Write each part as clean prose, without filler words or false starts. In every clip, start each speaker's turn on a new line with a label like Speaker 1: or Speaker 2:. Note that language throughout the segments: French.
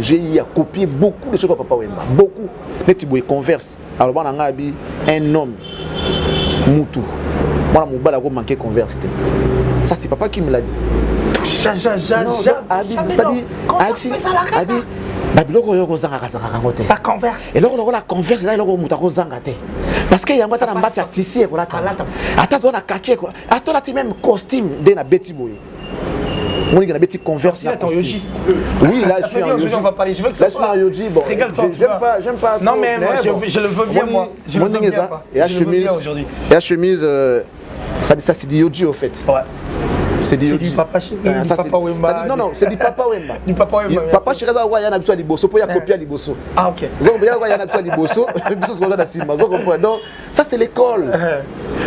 Speaker 1: J'ai copié beaucoup de choses que Papa Wemba. Beaucoup. Les Tiboué converse. Alors, on a un homme, Moutou. Moi, mon bal a manqué converse. Ça, c'est Papa qui me l'a dit.
Speaker 2: La converse.
Speaker 1: Et là, la converse, là, parce qu'il y a un tissu. Attends, on a caqué. Attends, on a même costume de la Betty Boy. On a des converse. Oui, là, je suis en yogi.
Speaker 2: On va parler. Je veux que ça soit
Speaker 1: un yogi. Bon, j'aime pas.
Speaker 2: Non, mais moi, je le veux bien, moi. Je le veux bien.
Speaker 1: Et la chemise, ça c'est du yogi, au fait.
Speaker 2: Ouais.
Speaker 1: C'est du
Speaker 2: Papa Chéri, du Papa Wemba.
Speaker 1: Non, c'est du Papa Wemba.
Speaker 2: Du Papa Wemba.
Speaker 1: Papa Chéri, il y a un habitué à Liboso, il y a copié à Liboso.
Speaker 2: Ah, ok.
Speaker 1: Il y a un habitué à Liboso, donc ça c'est l'école.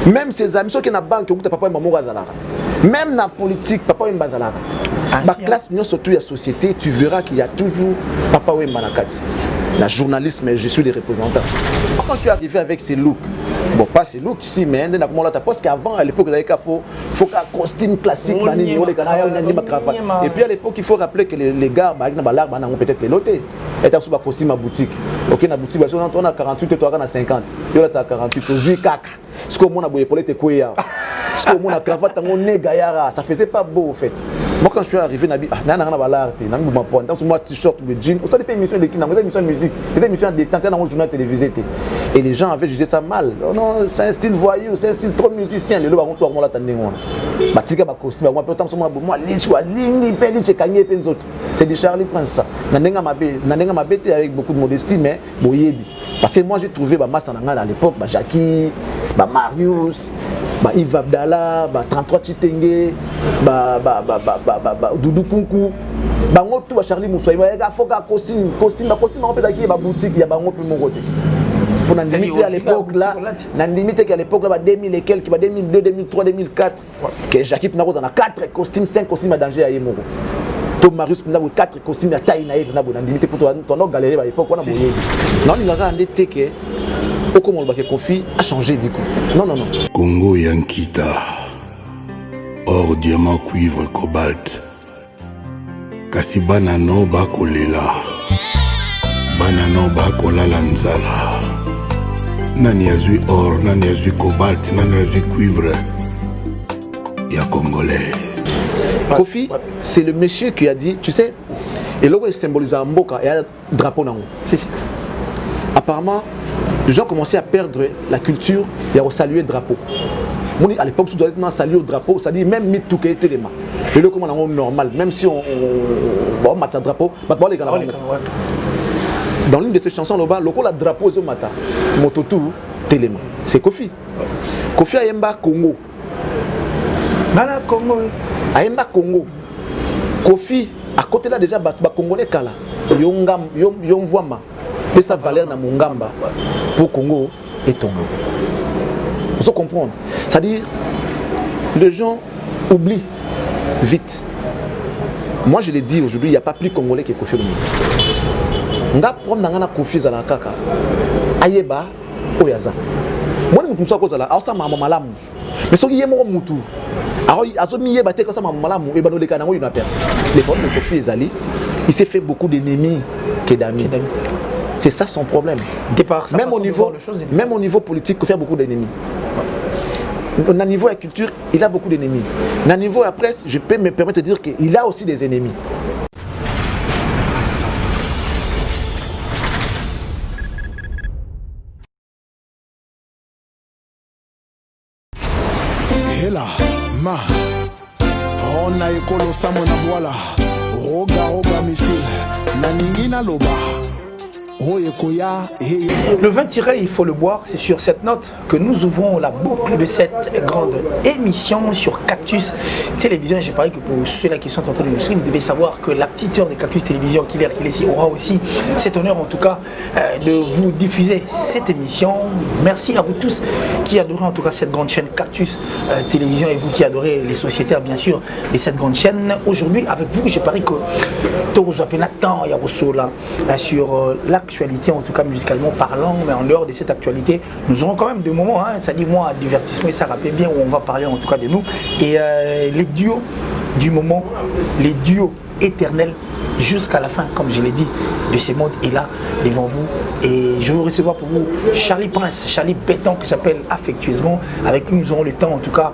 Speaker 1: Même ses amis, ceux qui ont la banque, Papa Wemba Mourazalara. Même dans la politique, Papa Wemba Zalara. La classe, surtout la société, tu verras qu'il y a toujours Papa Wemba Nakati. La journalisme, je suis les représentants. Quand je suis arrivé avec ces looks, bon, pas ces looks ici, mais parce qu'avant, à l'époque, il faut un costume classique. Et puis à l'époque, il faut rappeler que les gars, peut-être les lotés. Et tu as un costume à boutique. Ok, dans la boutique, on a 48 et toi, on a 50. Tu as 48, tu as 4. Ce que moi, on a pour les quoi. Ce que moi, on a cravate, on est gaillard. Ça faisait pas beau, au fait. Moi, quand je suis arrivé, moi, t-shirt, le jean, ça dépend des émissions de musique, des émissions de détente dans le journal télévisé. Et les gens avaient jugé ça mal. Oh non, c'est un style voyou, c'est un style trop musicien. Les gens ont c'est du Charlie Prince ça. Avec beaucoup de modestie, mais parce que moi j'ai trouvé à l'époque, Jackie, Marius, Yves Abdallah, 33 Chitenge, Doudou Kunku, tout Charlie Moussa. Il faut qu'un costume, on peut dire boutique, il y a un peu mon côté. Pour la limite à l'époque là, la limite qu'à l'époque là, 2000 et quelques, 2002, 2003, 2004, que Jackie Pinago en a 4 costumes, 5 costumes à danger à Yemoro. Marius Pinago 4 costumes à taille naïve, on a limité pour ton galérer à l'époque. Non, il y a un dété que comment le Kofi a changé du coup. Non.
Speaker 3: Congo Yankita, or diamant, cuivre, cobalt. Kasi banano bakolela, banano bakolala nzala. Nani azui or, nani azui cobalt, nani azui cuivre. Ya Congolais.
Speaker 1: Kofi, c'est le monsieur qui a dit, tu sais, et là où il symbolise un mboka et un drapeau dans le. Apparemment, les gens commençaient à perdre la culture et à saluer le drapeau. À l'époque, tu dois saluer le drapeau, ça dit même tout qui était les mains. Et là, comme on est normal, même si on met un drapeau, les gars, dans l'une de ces chansons, le drapeau est mata, mototou, téléma. C'est Kofi. Kofi Ayemba Congo.
Speaker 2: Bana Congo.
Speaker 1: Ayemba Congo. Kofi, à côté là déjà, Congolais Kala. Yon voima. Et sa valeur dans mon gamba pour Congo et Tongo. Il faut comprendre. C'est-à-dire, les gens oublient vite. Moi, je l'ai dit aujourd'hui, il n'y a pas plus Congolais que Kofi Olomide. On a pris dans Kofi Zalakaka. Ayeba, Oyaza. Moi, je ne sais pas ça. Ça m'a malamu. Mais ce qui est mon moutou. Alors, il y a des gens qui ont malamu et les canaux ils n'ont personne. Les problèmes de Kofi Ezali, il s'est fait beaucoup d'ennemis que d'amis. C'est ça son problème. Départ, même au niveau politique, il fait beaucoup d'ennemis. Au niveau de la culture, il a beaucoup d'ennemis. Au niveau de la presse, je peux me permettre de dire qu'il a aussi des ennemis.
Speaker 3: Et là, on a écolo samona voilà. Roga missile. Naningina loba.
Speaker 2: Le vin tiré, il faut le boire. C'est sur cette note que nous ouvrons la boucle de cette grande émission sur Cactus Télévision. J'ai parlé que pour ceux-là qui sont en train de nous suivre, vous devez savoir que la petite heure de Cactus Télévision, qui est ici, aura aussi cet honneur en tout cas de vous diffuser cette émission. Merci à vous tous qui adorez en tout cas cette grande chaîne Cactus Télévision et vous qui adorez les sociétaires bien sûr de cette grande chaîne. Aujourd'hui avec vous, j'ai parlé que Toros Apenatan Yarosola sur l'actualité en tout cas musicalement parlant, mais en dehors de cette actualité, nous aurons quand même des moments, ça dit moi, divertissement et ça rappelle bien où on va parler en tout cas de nous. Et les duos du moment, les duos éternels jusqu'à la fin, comme je l'ai dit, de ces mondes est là devant vous. Et je vais recevoir pour vous Charlie Prince, Charlie Béton, que j'appelle affectueusement. Avec nous, nous aurons le temps en tout cas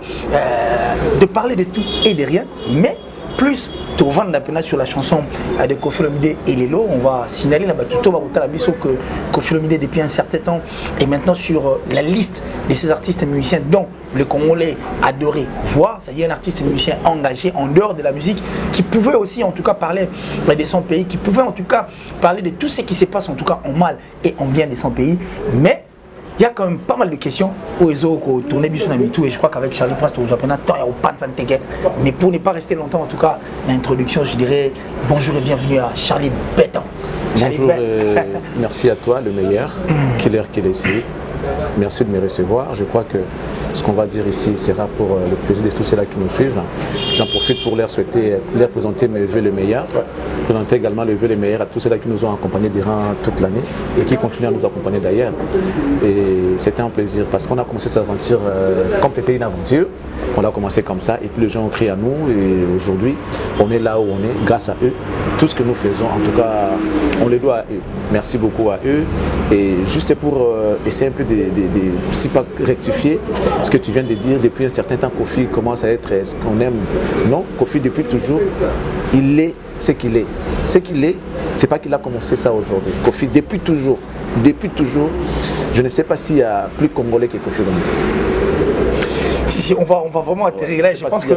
Speaker 2: de parler de tout et de rien, mais plus de vendre la peine sur la chanson de Koffi Olomide et Lelo. On va signaler là-bas tout que Koffi Olomide depuis un certain temps est maintenant sur la liste de ces artistes et musiciens dont le Congolais adorait voir, c'est-à-dire un artiste et musicien engagé en dehors de la musique qui pouvait aussi en tout cas parler de son pays, qui pouvait en tout cas parler de tout ce qui se passe en tout cas en mal et en bien de son pays. Mais il y a quand même pas mal de questions où ils ont tourné Bissou Namitou et je crois qu'avec Charlie Prince, il y a au pan santégué. Mais pour ne pas rester longtemps, en tout cas, l'introduction, je dirais bonjour et bienvenue à Charlie Béton.
Speaker 1: Bonjour, merci à toi, le meilleur, qu'il est ici. Merci de me recevoir. Je crois que ce qu'on va dire ici sera pour le plaisir de tous ceux-là qui nous suivent. J'en profite pour leur souhaiter, leur présenter mes vœux les meilleurs, présenter également les vœux les meilleurs à tous ceux-là qui nous ont accompagnés durant toute l'année et qui continuent à nous accompagner d'ailleurs. Et c'était un plaisir parce qu'on a commencé cette aventure comme c'était une aventure. On a commencé comme ça et puis les gens ont crié à nous et aujourd'hui on est là où on est grâce à eux. Tout ce que nous faisons, en tout cas, on les doit à eux. Merci beaucoup à eux. Et juste pour essayer un peu si pas rectifier ce que tu viens de dire, depuis un certain temps, Koffi commence à être ce qu'on aime. Non, Koffi depuis toujours, il est ce qu'il est. Ce qu'il est, c'est pas qu'il a commencé ça aujourd'hui. Koffi depuis toujours, je ne sais pas s'il y a plus Congolais que Koffi Olomide.
Speaker 2: Si, on va vraiment atterrir là. Je pense que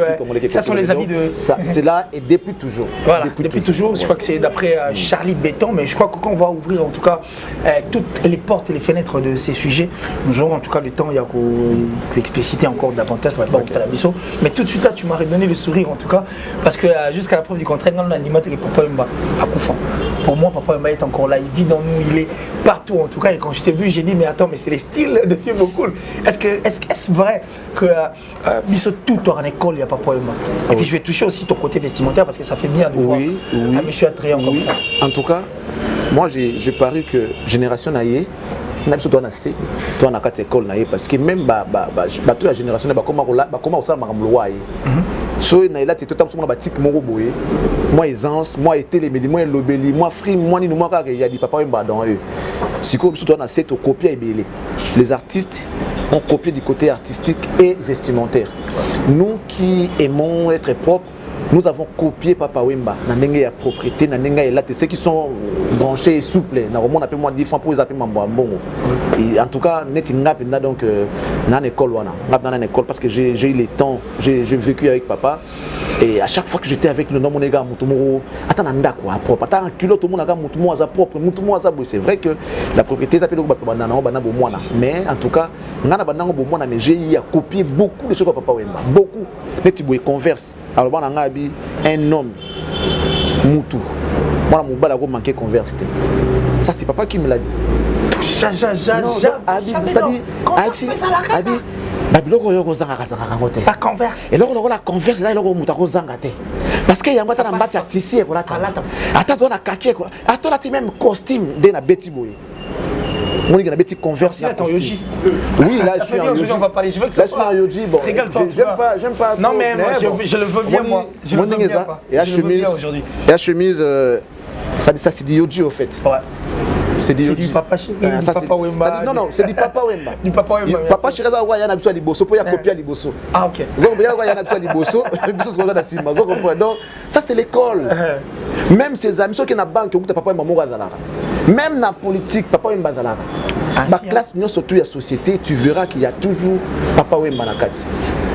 Speaker 2: ça sont les avis de...
Speaker 1: C'est là et depuis toujours.
Speaker 2: Voilà, depuis toujours. Je crois que c'est d'après Charlie Béton, mais je crois que quand on va ouvrir en tout cas toutes les portes et les fenêtres de ces sujets, nous aurons en tout cas le temps, il y a qu'à expliciter encore davantage, mais tout de suite là, tu m'as redonné le sourire en tout cas, parce que jusqu'à la preuve du contraire, dans l'animateur et Papa Wemba à Koufan. Pour moi, Papa Wemba est encore là, il vit dans nous, il est partout en tout cas, et quand je t'ai vu, j'ai dit, mais attends, mais c'est les styles de film cool. Est-ce vrai que Bissou tout en école, il n'y a pas de problème. Et puis je vais toucher aussi ton côté vestimentaire parce que ça fait bien de voir un monsieur attrayant comme ça.
Speaker 1: En tout cas, moi j'ai paru que génération naïe, même si tu as une école naïe parce que même toute la génération comment ça m'a loi. So na ila te totam soma batik moko boye moi aisance moi etelemeli moi lobeli moi frime moi ni moi kaka ya di Papa Wemba dans eux siko biso to na set copier ebele les artistes ont copié du côté artistique et vestimentaire. Nous qui aimons être propres, nous avons copié Papa Wemba na ndenge ya propriété na ndenge ya là ceux qui sont branchés et souples na on appelle moi 10 francs pour les appeler mbongo. Et en tout cas net ngap donc na école wana ngap na école parce que j'ai eu le temps j'ai vécu avec papa et à chaque fois que j'étais avec le nom mon gars mutumoro atana ndako propre atana kilo tout monde ga mutumo za propre mutumo za c'est vrai que la propriété ça peut donc bana bo mwana mais en tout cas ngana banango bo mwana mais j'ai eu à copier beaucoup de choses Papa Wemba beaucoup net boy converse alors bana ngabi un homme mutu moi mon bala go manquer converse ça c'est papa qui me l'a dit babiloko oyo kozanga ngote
Speaker 2: la converse
Speaker 1: et loko la converse là loko muta kozanga te parce que yango tana mbati ya tisi ko la ata zona kaki ko ata la même costume de na beti boy on est beti converse na costume oui là je suis en yoji on va parler je veux que ça soit en yoji bon j'aime pas
Speaker 2: non mais je le veux bien moi je le veux bien
Speaker 1: et la chemise ça c'est du yoji au fait
Speaker 2: ouais.
Speaker 1: C'est du
Speaker 2: Papa Chéri, du Papa Wemba.
Speaker 1: Non, c'est du Papa Wemba.
Speaker 2: Du Papa Wemba.
Speaker 1: Papa Chéri, ça va y a un liboso pour y copier liboso.
Speaker 2: Ah ok.
Speaker 1: Donc il y a un liboso, donc ça c'est l'école. Même ses amis ceux qui na banque qui Papa Wemba Morazala. Même la politique Papa Wemba Zala. La classe non surtout la société, tu verras qu'il y a toujours Papa Wemba na kati.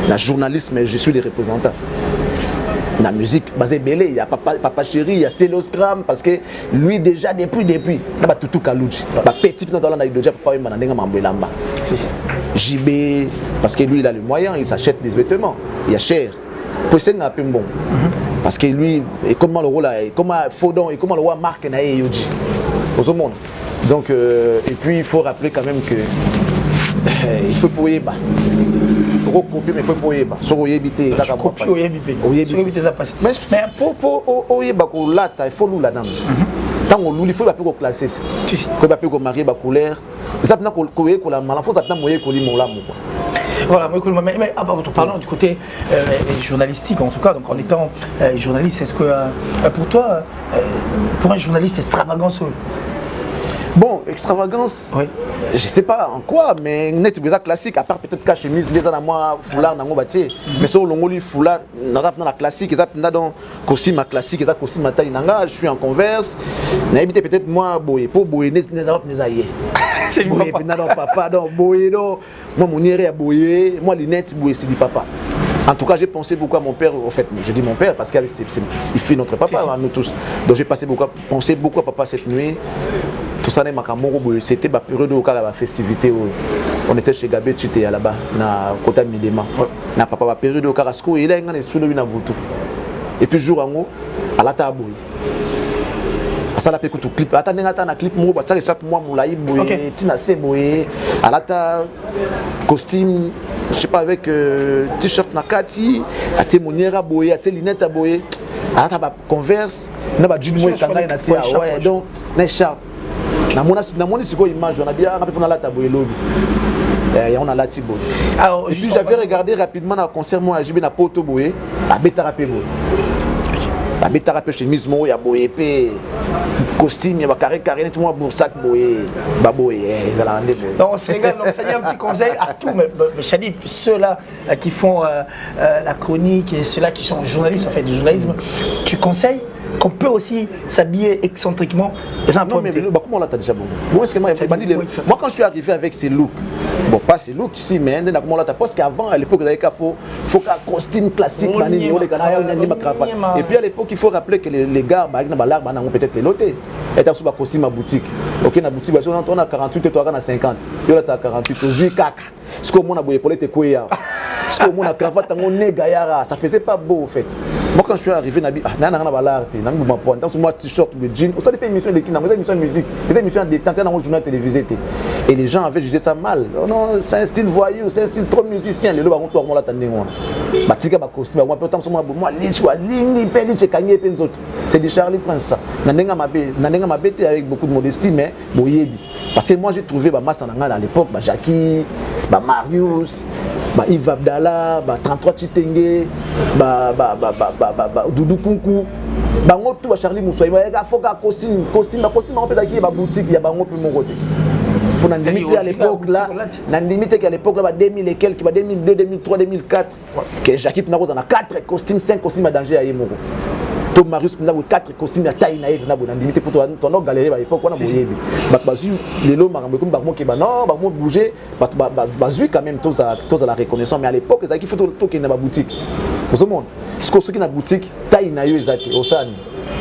Speaker 1: La journalisme, je suis les représentants. La musique, basé belé, il y a Papa Chéri, il y a Célosgram parce que lui déjà depuis là ba tutu kaluji ba petit dans la déjà Papa Wemba na ndenga mambelamba c'est ça JB parce que lui il a le moyen, il s'achète des vêtements, il y a cher pour c'est un peu bon parce que lui et comment le rôle là comment Fodon et comment le roi marque na yoji au monde donc et puis il faut rappeler quand même que il faut pour Yeba copier mais il faut pour Yeba sur Oyebité ça
Speaker 2: copie Oyebité ça passe
Speaker 1: mais pour Oyeba ko lata il faut nous là-dedans tant on loue il faut pas pour classer si ko pas pour marier ba couleur ça peut ko la mal faut ça moyen ko li mon là quoi
Speaker 2: Voilà, mais parlons du côté journalistique en tout cas, donc en étant journaliste, est-ce que pour toi, pour un journaliste, extravagance?
Speaker 1: Bon, extravagance,
Speaker 2: oui.
Speaker 1: Je sais pas en quoi, mais net bizarre classique, à part peut-être qu'à chemise, les ans à moi, foulard, nango bâti. Mais sur le ngoli foulard, dans la classique, ils dans costume classique, ils costume à taille nanga, je suis en converse. N'habitez peut-être moi, boy, pour boyer, les aïeux.
Speaker 2: C'est lui
Speaker 1: papa. Non, papa, non, boyer, non. Moi, mon iré à boyer, moi, les nets, boyer, c'est du papa. En tout cas, j'ai pensé beaucoup à mon père, en fait, je dis mon père parce qu'il fait notre papa, nous tous. Donc j'ai pensé beaucoup à papa cette nuit. Tout ça, c'était la période où la festivité. On était chez Gabé Chité là-bas, na côté Milema. Na papa la période où il a un esprit de Nabutu. Et puis jour en haut, à la table. Ça la pécou tout clip. Attendez, un clip moi, bah ça chaque mois moulaï boyé, tina c'est boyé. À la ta costume, je sais pas avec t-shirt nakati, à tes monières boyé, à tes lunettes boyé. À la ta converse, na ba jean moi kanga na c'est ouais donc na sharp. Na mona siko image on a bien rappelé on a la table lobby. Et on a la tibo. Et puis j'avais regardé rapidement dans le concert moi à JB na Poto boyé, à beta rapé boyé. La bêta rappelle chemise moi ya boyé pe costume ya carré net moi boursac boyé ba boyé ils allaient rendre boyé.
Speaker 2: Donc Sénégal donc ça dit un petit conseil à tous mais Chadip ceux là qui font la chronique et ceux là qui sont journalistes en fait du journalisme tu conseilles qu'on peut aussi s'habiller excentriquement.
Speaker 1: Non mais comment là t'as déjà bon. Moi quand je suis arrivé avec ces looks, bon pas ces looks ici mais comment là t'as parce qu'avant à l'époque il faut qu'un costume classique et puis à l'époque il faut rappeler que les gars ont peut-être les lotés. Et t'as sous un costume à boutique. OK na boutique on a 48 et toi on a 50. Yo là t'as 48 aujourd'hui caca. Ce que mon a boyé pour les tekoya. Ce que mon a cravate on négayara, ça faisait pas beau en fait. Moi quand je suis arrivé nabi na balarte, na ma point dans moi t-shirt de jean, ça dépend émission de qui, dans émission de musique, les émissions de détente dans le journal télévisé et les gens avaient jugé ça mal. Oh non, c'est un style voyou, c'est un style trop musicien, les loba on toi moi là tandé moi. Batika ba costume, moi peut-être moi lichwa lingi peli chez kanye penzoto. C'est du Charlie Prince ça. Na nenga mabete avec beaucoup de modestie mais boyebi. Parce que moi j'ai trouvé ba masse à l'époque, ba Jackie, ba Marius, ba Yves Abdallah, ba 33 Chitenge, ba Doudou Kunku, ba ngotu ba Charlie Moussa, il faut qu'un costume on peut d'ailleurs ba boutique, il y a ba ngotu mon côté. Pour n'indemnité à l'époque là, n'indemité qu'à l'époque là, 2000 et quelques, 2002, 2003, 2004, que Jackie Pinago en a 4 costumes, 5 costumes à danger à Yemoko. Tom Marius n'a 4 costumes à taille naïve n'a bonne limité pour ton autre galerie à l'époque on a boyé les lots marambé comme barmo qui non barmo bouger bazui quand même tous à la reconnaissance mais à l'époque ça qui fait tout qui est dans la boutique au monde ce qui est dans la boutique taille naïve exact au san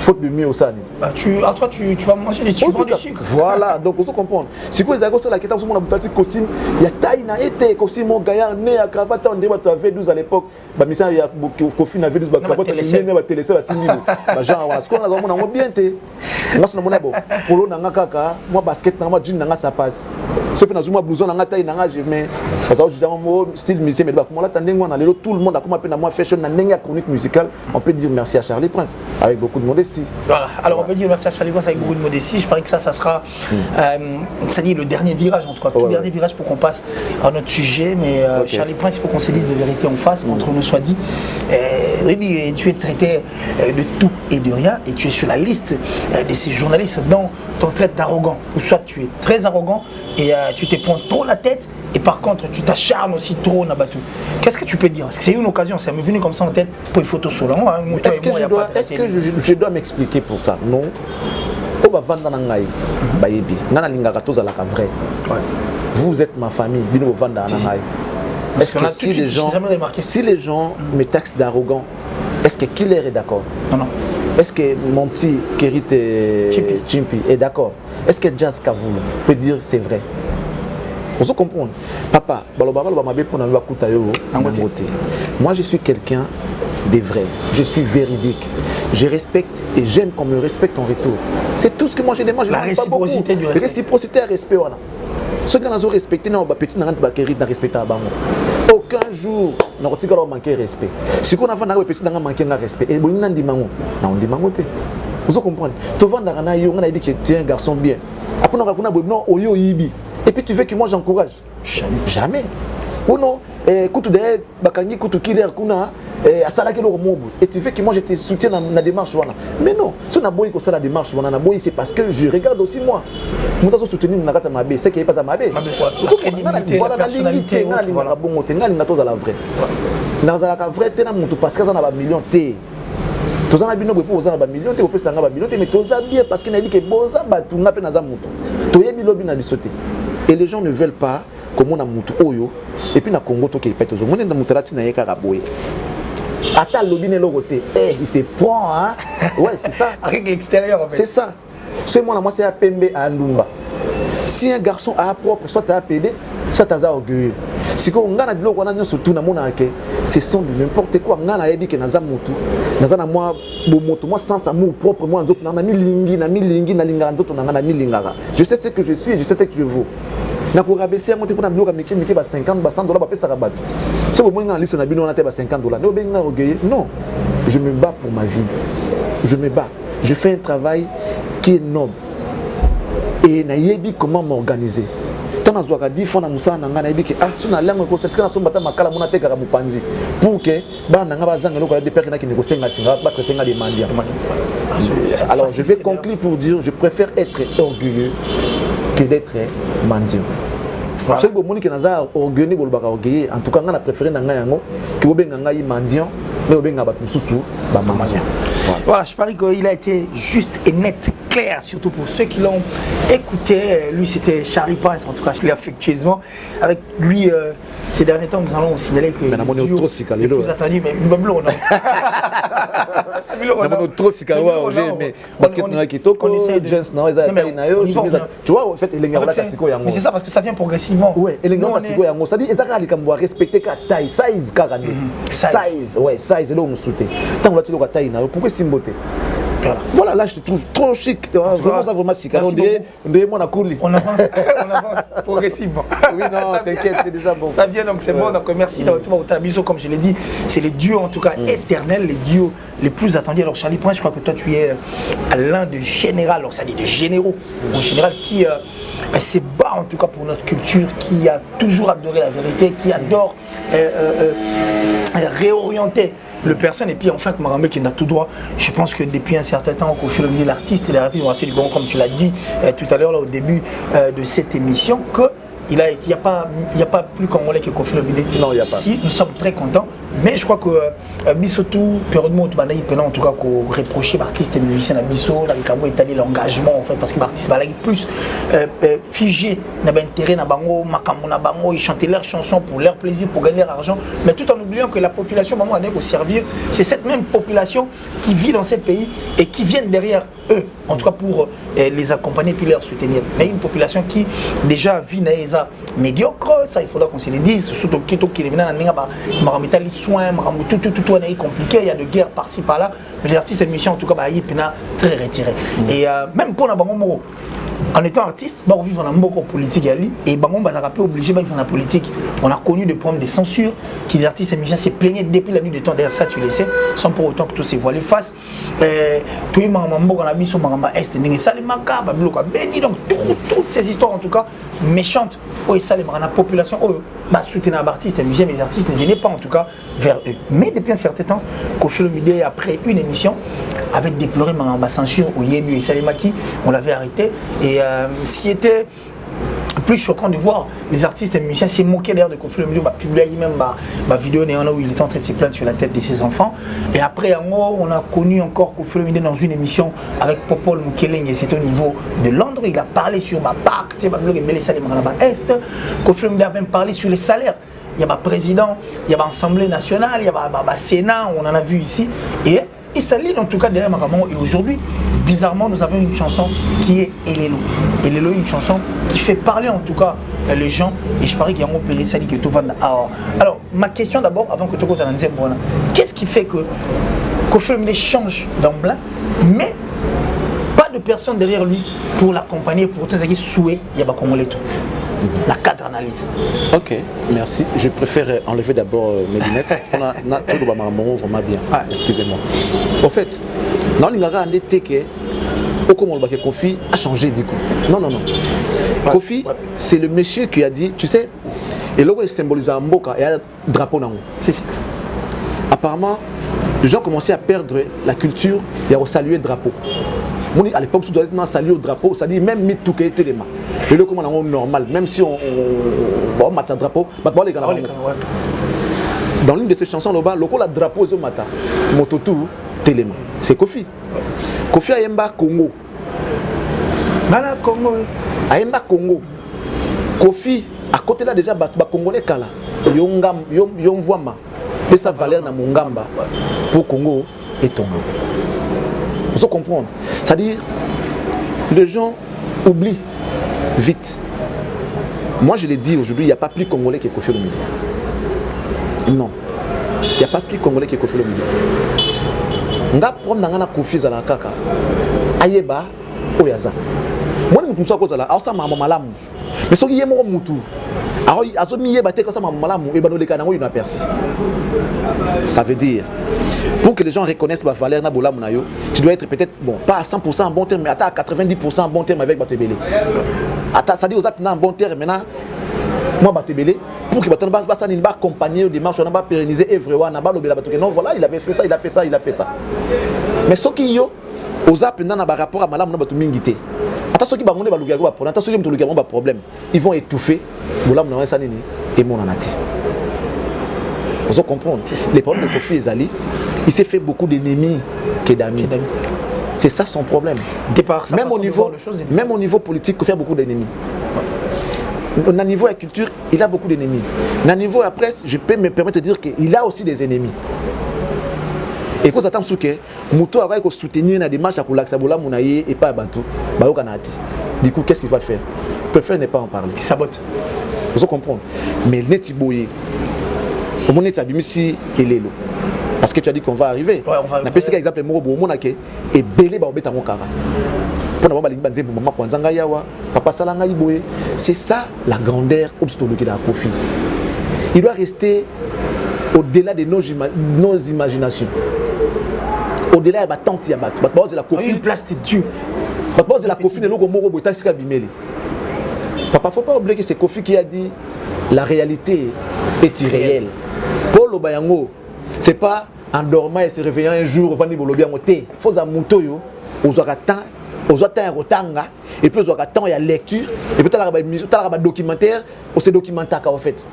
Speaker 1: faute de mieux au san
Speaker 2: tu vas manger du sucre
Speaker 1: voilà donc on se comprend c'est quoi ça la question sur la boutique costume il y a taille naïve costume mon gaillard né à cravate on débat avait 12 à l'époque bah mais ça il y a Kofi n'avait 12 bah cravate né va téléser la 6000 bah genre parce qu'on a vraiment bien té moi c'est mon bon polo nanga kaka moi basket nanga jean nanga ça passe ce que nazuma blouson nanga taille nanga je mets parce que je dis style musicien mais comment là tandis moi tout le monde a comme appelé moi fashion nanga chronique musicale on peut dire merci à Charlie Prince avec beaucoup de modestie.
Speaker 2: Voilà, alors on peut dire merci à Charlie Prince avec beaucoup de modestie. Je parie que ça sera ça dit le dernier virage en tout cas, dernier virage pour qu'on passe à notre sujet. Mais Charlie Prince, il faut qu'on se dise de vérité en face, entre nous soit dit. Rémi, tu es traité de tout et de rien et tu es sur la liste de ces journalistes dont on traite d'arrogant. Ou soit tu es très arrogant et tu te prends trop la tête et par contre tu t'acharnes aussi trop Nabatou. Qu'est-ce que tu peux dire? Parce que c'est une occasion, ça m'est venu comme ça en tête pour une photo solo.
Speaker 1: Est-ce que je dois m'expliquer pour ça? Non. Vous êtes ma famille, est-ce que si les gens me taxent d'arrogant, est-ce que Killer est d'accord?
Speaker 2: Non.
Speaker 1: Est-ce que mon petit Kerit Chimpi est d'accord? Est-ce que Jazz Kavoul peut dire c'est vrai? On se comprend. Papa, moi je suis quelqu'un de vrai, je suis véridique, je respecte et j'aime qu'on me respecte en retour. C'est tout ce que moi je demande.
Speaker 2: La réciprocité du respect.
Speaker 1: Réciprocité et respect. Ceux qui ont respecté, non, petit n'a respecté à Bango. Aucun jour, nous n'avons manqué de respect. Si on a petit n'a manqué de respect, et on a dit mango, on dit mango. Vous comprenez? Tu vas dans un on a dit que tu es un garçon bien. Après on a dit non, oyo ibi. Et puis tu veux que moi j'encourage? Jamais. Ou non, kutu de bakangi kutu killer kuna asalaki lo mobu et tu fais que moi je te soutiens dans la démarche wana. Mais non, si na boyi ko ça la démarche wana na boyi c'est parce que je regarde aussi moi. Muta so soutenir na kata mabe, c'est qu'il pas za mabe.
Speaker 2: Voilà la personnalité,
Speaker 1: voilà bongo te ngali na to za la vrai. Na za la vrai te na mutu parce que ça na ba million te. Tozana bino boy pour za na ba million te opesa nga ba million te mais toza bien parce que na dit que boza ba tunga pe na za mutu. Toyebi lobi na bisote. Et les gens ne veulent pas comme on a mutu oyo et puis na Congo to ke peto zo. Mona na mutarati na yeka raboye. Attends, le bien l'autre côté. Il se prend, hein? Ouais, c'est ça.
Speaker 2: Avec l'extérieur, en fait.
Speaker 1: C'est ça. C'est moi, c'est à Pembe à Ndumba. Si un garçon a propre, soit tu as pédé, soit tu as orgueilleux. Si on a dit qu'on a surtout dans mon arc, c'est son de n'importe quoi. On a dit que nous avons tout. Nous avons moi sans amour propre, moi, nous avons je sais ce que je suis, je sais ce que je vaux. Na ko rabaisser monter pour na biloko miki ba 50 ba 100 $, ba pesa rabato. C'est au moins dans la liste na bino na te ba 50 $. No benga orgueilleux. Non. Je me bats pour ma vie. Je me bats. Je fais un travail qui est noble. Et na yebi comment m'organiser. Tant na zwaka 10 fois na musana na ngana yebi ke si na langue ko setika na somba ta makala mona te kaka mupanzi. Pour que ba na nga ba zanga loko la de père na ki négocier nga singa ba traiter nga des mendiants. Alors je vais conclure pour dire je préfère être orgueilleux que d'être mendiant. Voilà. C'est bon, orgueilleux, en tout cas, on a préféré que vous soyez mendiant, mais vous soyez mendiant.
Speaker 2: Voilà, je parie qu'il a été juste et net, clair, surtout pour ceux qui l'ont écouté. Lui, c'était Charlie Prince, en tout cas, je l'ai affectueusement. Avec lui, ces derniers temps, nous allons signaler que le plus attendu, mais Blon, non.
Speaker 1: Trop si mais basket na kitoko Jens na eza tu vois en fait
Speaker 2: mais c'est ça parce que ça vient progressivement.
Speaker 1: Ouais, elenga siko yango ça dit ezaka likambo respecter ka taille size kaka size ouais size lo musuté tant que tu dois taille na pourquoi simboté. Voilà, là je te trouve trop chic. Vraiment, ça vraiment chic.
Speaker 2: On avance progressivement.
Speaker 1: Oui, non, t'inquiète, c'est déjà bon.
Speaker 2: Ça vient donc, c'est bon. Donc, merci d'avoir tout Tabiso, comme je l'ai dit. C'est les duos, en tout cas, éternels, les duos les plus attendus. Alors, Charlie Prince, je crois que toi, tu es l'un des généraux, alors ça dit des généraux, en général, qui se bat en tout cas pour notre culture, qui a toujours adoré la vérité, qui adore réorienter le personne et puis enfin Marambe qui n'a tout droit. Je pense que depuis un certain temps qu'on fait l'artiste et les rapides du Congo, comme tu l'as dit tout à l'heure là au début de cette émission, que il n'y a pas plus congolais que Kofi Olomide.
Speaker 1: Non, il n'y a pas.
Speaker 2: Si, nous sommes très contents. Mais je crois que Bissotou, périodement, en tout cas, qu'on reprochait l'artiste et le musicien à Bisso, la Cabo établit l'engagement en fait, parce que l'artiste va plus figé, n'a pas intérêt, n'a bango, makambo, n'a bango, ils chantaient leurs chansons pour leur plaisir, pour gagner leur argent, mais tout en oubliant que la population, bango, a au servir, c'est cette même population qui vit dans ces pays et qui vient derrière eux, en tout cas pour les accompagner puis leur soutenir. Mais une population qui déjà vit naïsa médiocre, ça il faudra qu'on se le dise, surtout qui est venu à soins, tout est compliqué, il y a de guerres par-ci par-là, mais les artistes et les musiciens en tout cas, ils sont très retirés. Et même pour nous, en étant artiste, on vit dans un beaucoup politique et on est obligé de faire la politique. On a connu des problèmes de censure, que les artistes et les musiciens se plaignaient depuis la nuit de temps, d'ailleurs ça tu le sais, sans pour autant que tout se voilé face. Tout le monde a vu sur Est, donc toutes ces histoires en tout cas méchantes, la population, soutenir les artistes et les musiciens, mais les artistes ne venaient pas en tout cas vers eux. Mais depuis un certain temps, Kofi Olomide, après une émission, avait déploré ma censure au Yebu et Salimaki, on l'avait arrêté. Et ce qui était plus choquant de voir les artistes et les musiciens se moquer d'ailleurs de Kofi Olomide, publié même ma vidéo où il était en train de se plaindre sur la tête de ses enfants. Et après, on a connu encore Kofi Olomide dans une émission avec Popol Mukeleng, et c'était au niveau de Londres. Il a parlé sur ma part, Est. Kofi Olomide a même parlé sur les salaires. Il y a ma président, il y a ma Assemblée nationale, il y a ma Sénat, on en a vu ici. Et il s'allie en tout cas derrière Makamon. Et aujourd'hui, bizarrement, nous avons une chanson qui est Elelo. Elelo, une chanson qui fait parler en tout cas les gens. Et je parie qu'il y a un mot payé, ça dit que tout va. Alors, ma question d'abord, avant que tout le monde dise, qu'est-ce qui fait que Kofi Olomide change d'emblée, mais pas de personne derrière lui pour l'accompagner, pour tout ce qui est souhait, il y a pas Congolais tout. La cadre analyse.
Speaker 1: Ok, merci. Je préfère enlever d'abord mes lunettes. On a tout le monde vraiment bien. Ah, excusez-moi. En fait, dans l'Ingaga, on était que Kofi a changé du coup. Non. Kofi, c'est le monsieur qui a dit, tu sais, Et là, il symbolise un mboka et un drapeau.
Speaker 2: Si.
Speaker 1: Apparemment, les gens commençaient à perdre la culture et à saluer le drapeau. À l'époque, si on doit saluer au drapeau, ça dit même tout qui était les mains. Et là, comment on est normal, même si on met un drapeau, les gars, dans l'une de ces chansons, le drapeau est au matin. Mototu, téléma. C'est Kofi. Kofi Ayemba Congo.
Speaker 2: Mana Congo.
Speaker 1: Ayemba Congo. Kofi, à côté là déjà, Congolais Kala. Yon voima. Et ça valeur dans mon gamba pour Congo et Tongo. Vous comprenez? C'est-à-dire, les gens oublient vite. Moi, je l'ai dit aujourd'hui, il n'y a pas plus Congolais que Kofi Olomide. Non. Il n'y a pas plus Congolais que Kofi Olomide. Nga prendre dans Kofi Zalakaka. Ayeba Oyaza. Moi, je ne sais pas ça. Alors, ça m'a malamu. Mais ce qui est mon moutou. Alors, ça veut dire, pour que les gens reconnaissent la valeur de la Mounayo, tu dois être peut-être, bon, pas à 100% en bon terme, mais à 90% en bon terme avec Batebele. Ça dit aux apps en bon terme, maintenant, moi Batebele, pour que Batebele va accompagner aux démarches, on va pérenniser Evrewa, non, voilà, il avait fait ça, il a fait ça, il a fait ça. Mais ce qui est aux apps dans un rapport à Malam, on va tout attention qui va attention qui va problème, ils vont étouffer et mon anati. Vous comprenez? Les problèmes de Kofi Ezali, il s'est fait beaucoup d'ennemis que d'amis. C'est ça son problème. Même au niveau politique, il fait beaucoup d'ennemis. Au niveau de la culture, il a beaucoup d'ennemis. Au niveau de la presse, je peux me permettre de dire qu'il a aussi des ennemis. Et quand attend que Mouto a soutenir la démarche à Koulaksabola Mounaye et pas à Bantou, du coup, qu'est-ce qu'il va faire? Il préfère ne pas en parler.
Speaker 2: Il sabote.
Speaker 1: Vous comprenez? Mais Netiboye, au moins Netabimisi et Lélo. Parce que tu as dit qu'on va arriver.
Speaker 2: Ouais, on va.
Speaker 1: On a pensé qu'exemple, Morobo, Monake, et Belé Baobeta Mokara. Pour avoir Balinbanze, Maman Kwanzanga Yawa, Papa Salanga Iboye. C'est ça la grandeur de la Kofi. Il doit rester au-delà de nos imaginations. Au-delà de la tante Yabat. La Kofi.
Speaker 2: Une place de Dieu.
Speaker 1: Parce que la Kofi n'est pas Morobo, c'est ce qu'il Papa, il ne faut pas oublier que c'est Kofi qui a dit la réalité est irréelle. Paul Obayango, ce n'est pas en dormant et se réveillant un jour, il faut que Moutoyo, aux attend, et puis aux attend, il y a lecture, et puis il y a documentaire, ou c'est documentaire en fait.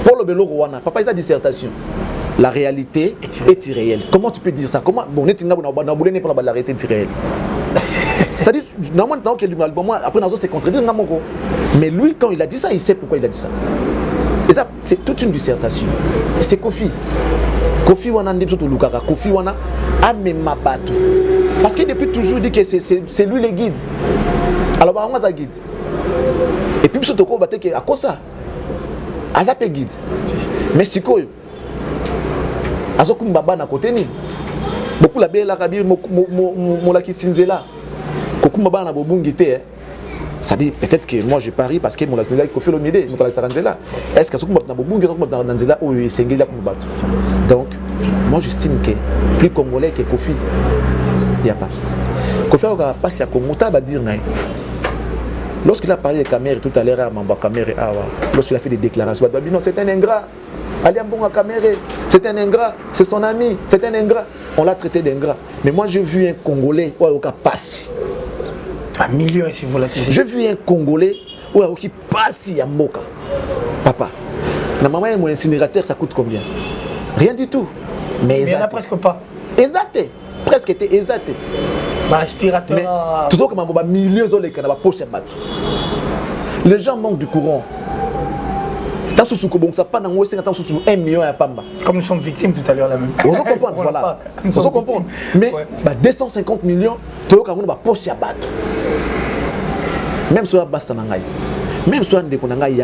Speaker 1: Paul Obayango, papa, il a dissertation. La réalité est irréelle. Comment tu peux dire ça? Comment? Bon, la réalité est irréelle. C'est-à-dire, normalement, après, c'est contredire. Mais lui, quand il a dit ça, il sait pourquoi il a dit ça. Et ça, c'est toute une dissertation. Et c'est Kofi. Kofi Wana Ndipsoto Lukaka. Kofi Wana Amemabatu. Parce qu'il depuis toujours dit que c'est lui le guide. Alors, on va guide. Et puis, Psotoko va dire à quoi ça? Azap guide. Mais si quoi? Azokum Baba na côté ni. Beaucoup la belle Arabi, Molaki Sinzela. Ça dit peut-être que moi je parie parce que mon acteur Kofi Olomide, est-ce que donc moi j'estime que plus congolais que Kofi, il n'y a pas. Kofi a passé à Komota va dire lorsqu'il a parlé de Kamere tout à l'heure à Mamba Kamere lorsqu'il a fait des déclarations, non c'est un ingrat. Aliambonga Kamere, c'est un ingrat, c'est son ami, c'est un ingrat. On l'a traité d'ingrat. Mais moi j'ai vu un Congolais qui passe.
Speaker 2: Un million si vous l'attendez.
Speaker 1: J'ai vu un Congolais qui passe à Moka. Papa, normalement mon incinérateur ça coûte combien? Rien du tout.
Speaker 2: Mais il n'y en a presque pas.
Speaker 1: Exact. Presque était exact.
Speaker 2: Ma respirateur.
Speaker 1: Mais tout ça comme un million de dollars poche à battre. Les gens manquent du courant. Tant sous bon ça pas dans moi c'est sous 1 million à Pamba.
Speaker 2: Comme nous sommes victimes tout à l'heure là même.
Speaker 1: Vous comprenez voilà. Vous comprenez. Mais 250 millions to ka ngona ba poche à battre. Même sur la base nangai. Même sur des konanga il y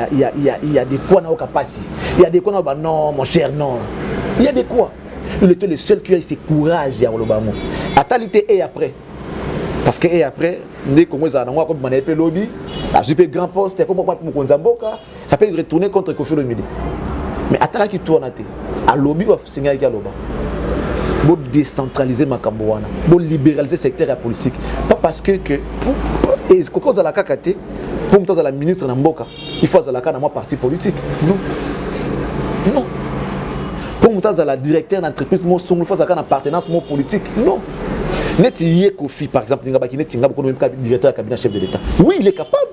Speaker 1: a des quoi na okapasi. Il y a des quoi na non mon cher non. Il y a des quoi. Il était le seul qui a ce courage ya Olobamo. Atalité et après. Parce que et après, dès que moi ça n'a pas mané pe lobby, a super grand poste comme pour Konzamboka, ça peut retourner contre Kofi Olomide. Mais attends qui tourne à lobby of signer qui a loba. Pour décentraliser makambo wana, pour libéraliser le secteur politique. Pas parce que pour cause de la kakate, pour la ministre Namboka, il faut avoir un parti politique. Non. Non. Pour monter à la directeur d'entreprise, il faut avoir une appartenance politique. Non. Net Kofi, par exemple, il est directeur du cabinet chef de l'État. Oui, il est capable.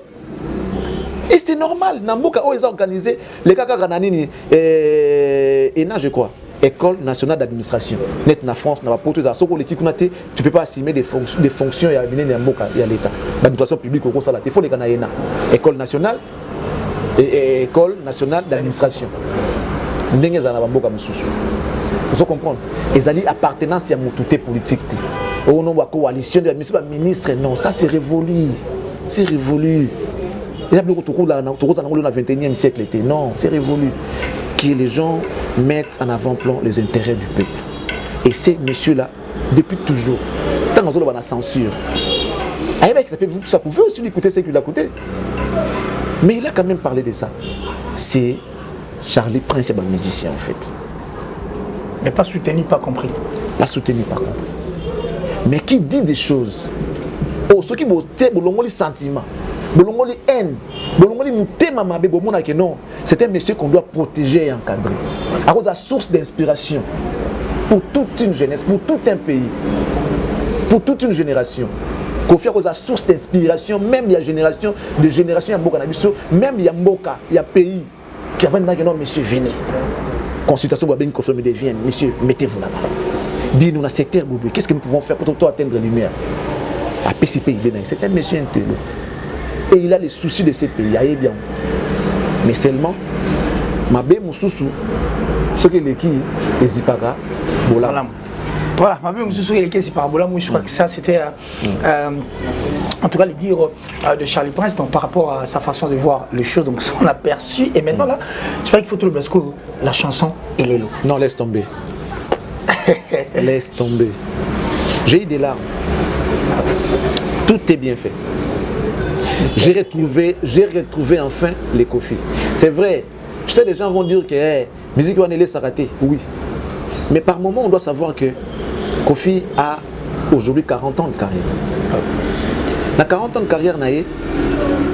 Speaker 1: Et c'est normal. Namboka, ils ont organisé les Kaka Gananini et je crois. École nationale d'administration. Net na France, na pas tu peux pas assumer des fonctions et amener Namboka et à l'État. L'administration publique au ça là. Il faut les Ganayena. École nationale et école nationale d'administration. Ndenge za na Namboka mususu. Vous comprenez? Ils ont dit appartenance à moutouté politique. Au nom de la coalition de la ministre, non, ça c'est révolu. C'est révolu. Il y a beaucoup de choses dans le 21e siècle. Non, c'est révolu. Que les gens mettent en avant-plan les intérêts du peuple. Et ces messieurs-là, depuis toujours, tant qu'on a la censure, ça pouvait aussi l'écouter ce qu'il a écouté. Mais il a quand même parlé de ça. C'est Charlie Prince, c'est un musicien en fait.
Speaker 2: Mais pas soutenu, pas compris.
Speaker 1: Pas soutenu, pas compris. Mais qui dit des choses. Oh, ceux qui ont des sentiments, des haine, non, c'est un monsieur qu'on doit protéger et encadrer. À cause de la source d'inspiration pour toute une jeunesse, pour tout un pays, pour toute une génération. Kofi à cause de la source d'inspiration, même il y a génération, même il y a Mboka, il y a pays qui avant de non, monsieur, venez. Consultation va bien confirmer des viens, monsieur, mettez-vous là-bas. Dis-nous dans le secteur, qu'est-ce que nous pouvons faire pour atteindre la lumière? À PCP, c'est un monsieur intelligent. Et il a les soucis de ces pays, aïe bien. Mais seulement, ma bé moussoussou, ce que les qui, les Ipara, voilà.
Speaker 2: Voilà, ma bé moussoussou, les qui, Ipara, voilà, moi je crois que ça c'était, en tout cas, les dires de Charlie Prince, donc par rapport à sa façon de voir les choses, donc on l'a perçu. Et maintenant là, je crois qu'il faut tout le parce que la chanson, elle est là.
Speaker 1: Non, laisse tomber. Laisse tomber. J'ai eu des larmes. Tout est bien fait. J'ai retrouvé enfin les Kofi. C'est vrai, je sais les gens vont dire que musique Wanele s'est raté. Oui. Mais par moment, on doit savoir que Kofi a aujourd'hui 40 ans de carrière. Dans 40 ans de carrière,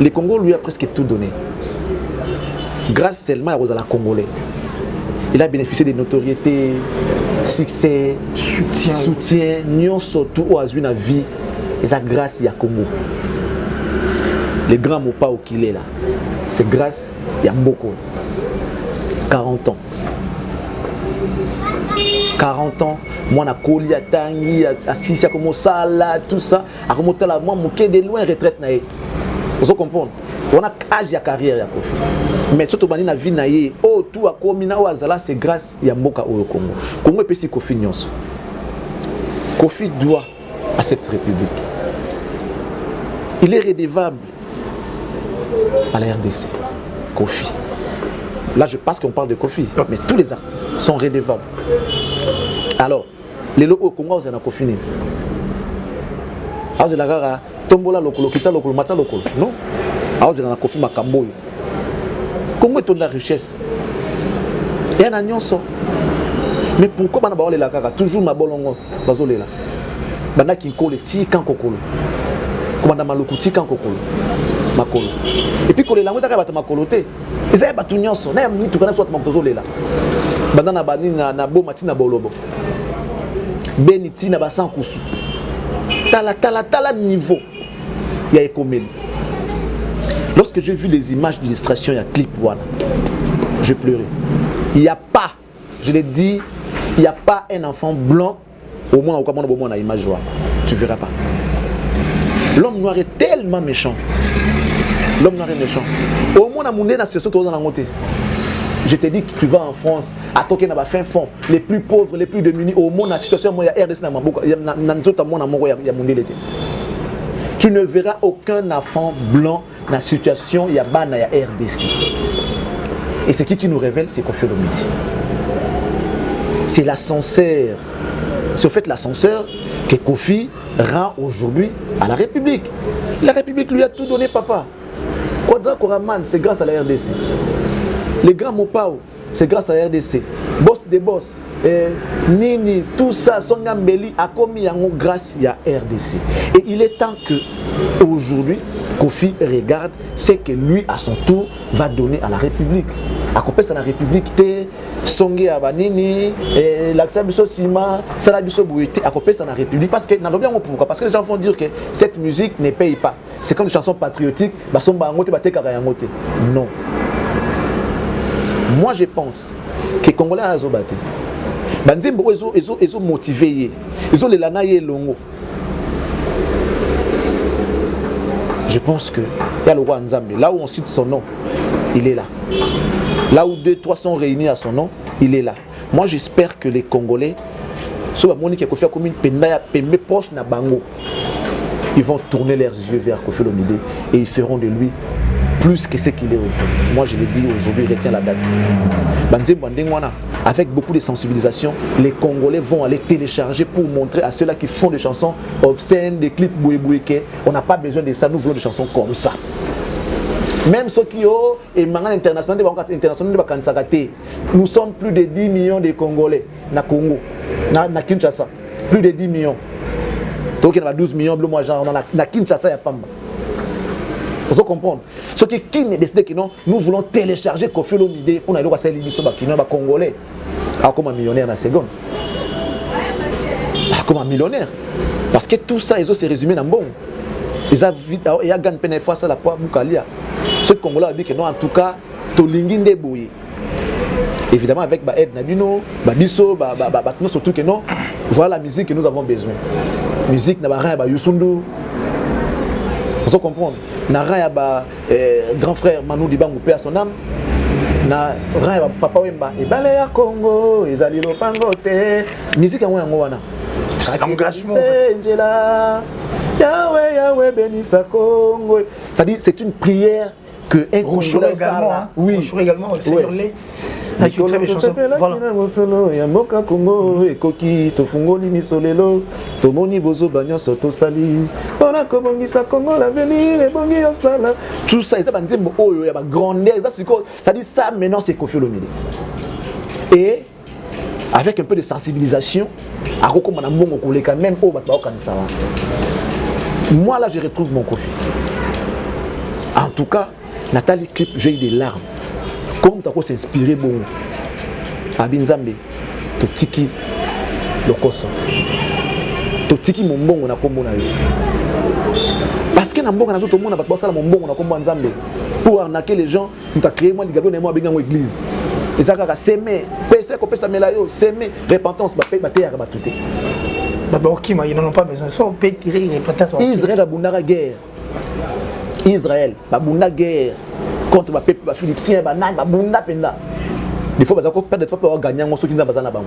Speaker 1: le Congo lui a presque tout donné. Grâce seulement à la Congolais. Il a bénéficié de notoriété, succès, soutien, non surtout au Azui na vie. Et ça grâce à Congo. Le grand Mopao qu'il est là, c'est grâce à Mboko. 40 ans. 40 ans, moi na Koli à Tangi, à Sissi, à Komosala, tout ça, à remonter là, moi, mon de loin, retraite naïe. Vous comprenez? On a âge de carrière à Kofi. Mais surtout, on a vie naïe, oh, tout à Komina ou Azala, c'est grâce à Mboka au Congo. Congo est petit Kofi Nyonso. Kofi doit à cette république. Il est redevable à la RDC. Kofi. Là, je pense qu'on parle de Kofi, mais tous les artistes sont redevables. Alors, les locaux au Congo, c'est un Kofi. Alors, c'est la gara, Tombola lokolo, Kita lokolo, Mata lokolo. Non. Alors, c'est un Kofi Makamboy. Comment est-on la richesse? Il y a un nyonso. Mais pourquoi on a parlé la gara? Toujours ma bolongo, bazolela. Bana qui colle, ti kan kokolo. Comment on a maluku ti kan kokolo. Makolo. Et puis, quand les langues sont makoloté, ils ont battu nyonso. Na yami tu kana soit makozolela. Bana na bani na bo mati na bolobo. Beni ti na basan kusu. Tala niveau. Il y a écomeli. Lorsque j'ai vu les images d'illustration, il y a clip voilà. Je pleurais. Il n'y a pas, je l'ai dit, il n'y a pas un enfant blanc au moins on a image voilà. Tu verras pas. L'homme noir est tellement méchant. L'homme noir est méchant. Au moins, on a situation dans la montée. Je te dis que tu vas en France, à Tokyo, dans fin fond, les plus pauvres, les plus démunis, au moins, la situation, il y a RDC, tu ne verras aucun enfant blanc dans la situation, il y a RDC. Et c'est qui nous révèle? C'est Kofi Olomide. C'est l'ascenseur. C'est au fait l'ascenseur que Kofi rend aujourd'hui à la République. La République lui a tout donné, papa. Quadra Koraman, c'est grâce à la RDC. Les grands Mopao, c'est grâce à la RDC. Boss des boss, nini tout ça songa mbeli a commis yango grâce à RDC. Et il est temps que aujourd'hui Kofi regarde ce que lui à son tour va donner à la République. À côté de la République, songe abanini, l'accès biso sima, ça la biso bouité à côté de la République parce que pourquoi? Parce que les gens vont dire que cette musique ne paye pas. C'est comme des chansons patriotiques, non. Moi je pense que les Congolais ont battu. Ils ont motivé, ils ont les lanaye longo. Je pense que il y a le roi Nzambe, là où on cite son nom, il est là. Là où 2-3 sont réunis à son nom, il est là. Moi j'espère que les Congolais, ceux qui ont fait comme une pembe proche na bango, ils vont tourner leurs yeux vers Kofi Olomide et ils feront de lui plus que ce qu'il est aujourd'hui. Moi je le dis aujourd'hui, retiens la date. Avec beaucoup de sensibilisation, les Congolais vont aller télécharger pour montrer à ceux-là qui font des chansons obscènes, des clips boué-boué-ké. On n'a pas besoin de ça, nous voulons des chansons comme ça. Même ceux qui ont et maintenant international, nous sommes plus de 10 millions de Congolais na Congo, na Kinshasa, plus de 10 millions. Donc il y a 12 millions de gens na Kinshasa ya Pamba. Vous comprenez? Ce qui me décide que non, nous voulons télécharger Kofi Olomide pour aller voir ces émissions Congolais. Comme un millionnaire dans la seconde. Comme un millionnaire. Parce que tout ça, ils ont se résumé dans bon. Ils ont gagné une fois ça la poire Boukalia. Ce Congolais a dit que non, en tout cas, Tolingi Ndebouye. Évidemment, avec l'aide Nabino, Biso, surtout que non, voilà la musique que nous avons besoin. Musique, n'a rien à Yusundu. Vous comprenez? N'a rien à grand frère Manu Dibango, paix à son âme. Na rien à Papa Wemba. Et Balea Congo, ils allaient le pangote. Musique à moi,
Speaker 2: c'est l'engagement.
Speaker 1: Yahweh, Yahweh, bénisse Congo. C'est-à-dire, c'est une prière que un
Speaker 2: Congolais également, hein.
Speaker 1: Oui.
Speaker 2: Rochoué également, c'est sur les. Avec une très belle chanson. Voilà.
Speaker 1: Tout ça, ça dit ça maintenant c'est Kofi Olomide. Et avec un peu de sensibilisation, moi là je retrouve mon Kofi. En tout cas, Nathalie Clip, j'ai eu des larmes. Comme tu as s'inspiré bon. Abinzambe, to tiki le koso. To tiki mon bon on a comme on a eu. Parce que dans bon on a tout le monde a pas ça mon bon on a comme Nzambe. Pour arnaquer les gens, nous t'a créé moi les gars moi benga église. Et ça ka s'aimer, pèse ko pèse melayo, s'aimer, repentance ba pe ba te ya ba touté.
Speaker 2: Baba okima ils n'ont pas besoin ça on peut tirer repentance.
Speaker 1: Israël a bunara guerre. Israël ba bunara guerre contre ba peuple ba philippiens ba nan ba bunda penda. Des fois ba ko perdre des fois gagner on ceux qui n'a pas na bango.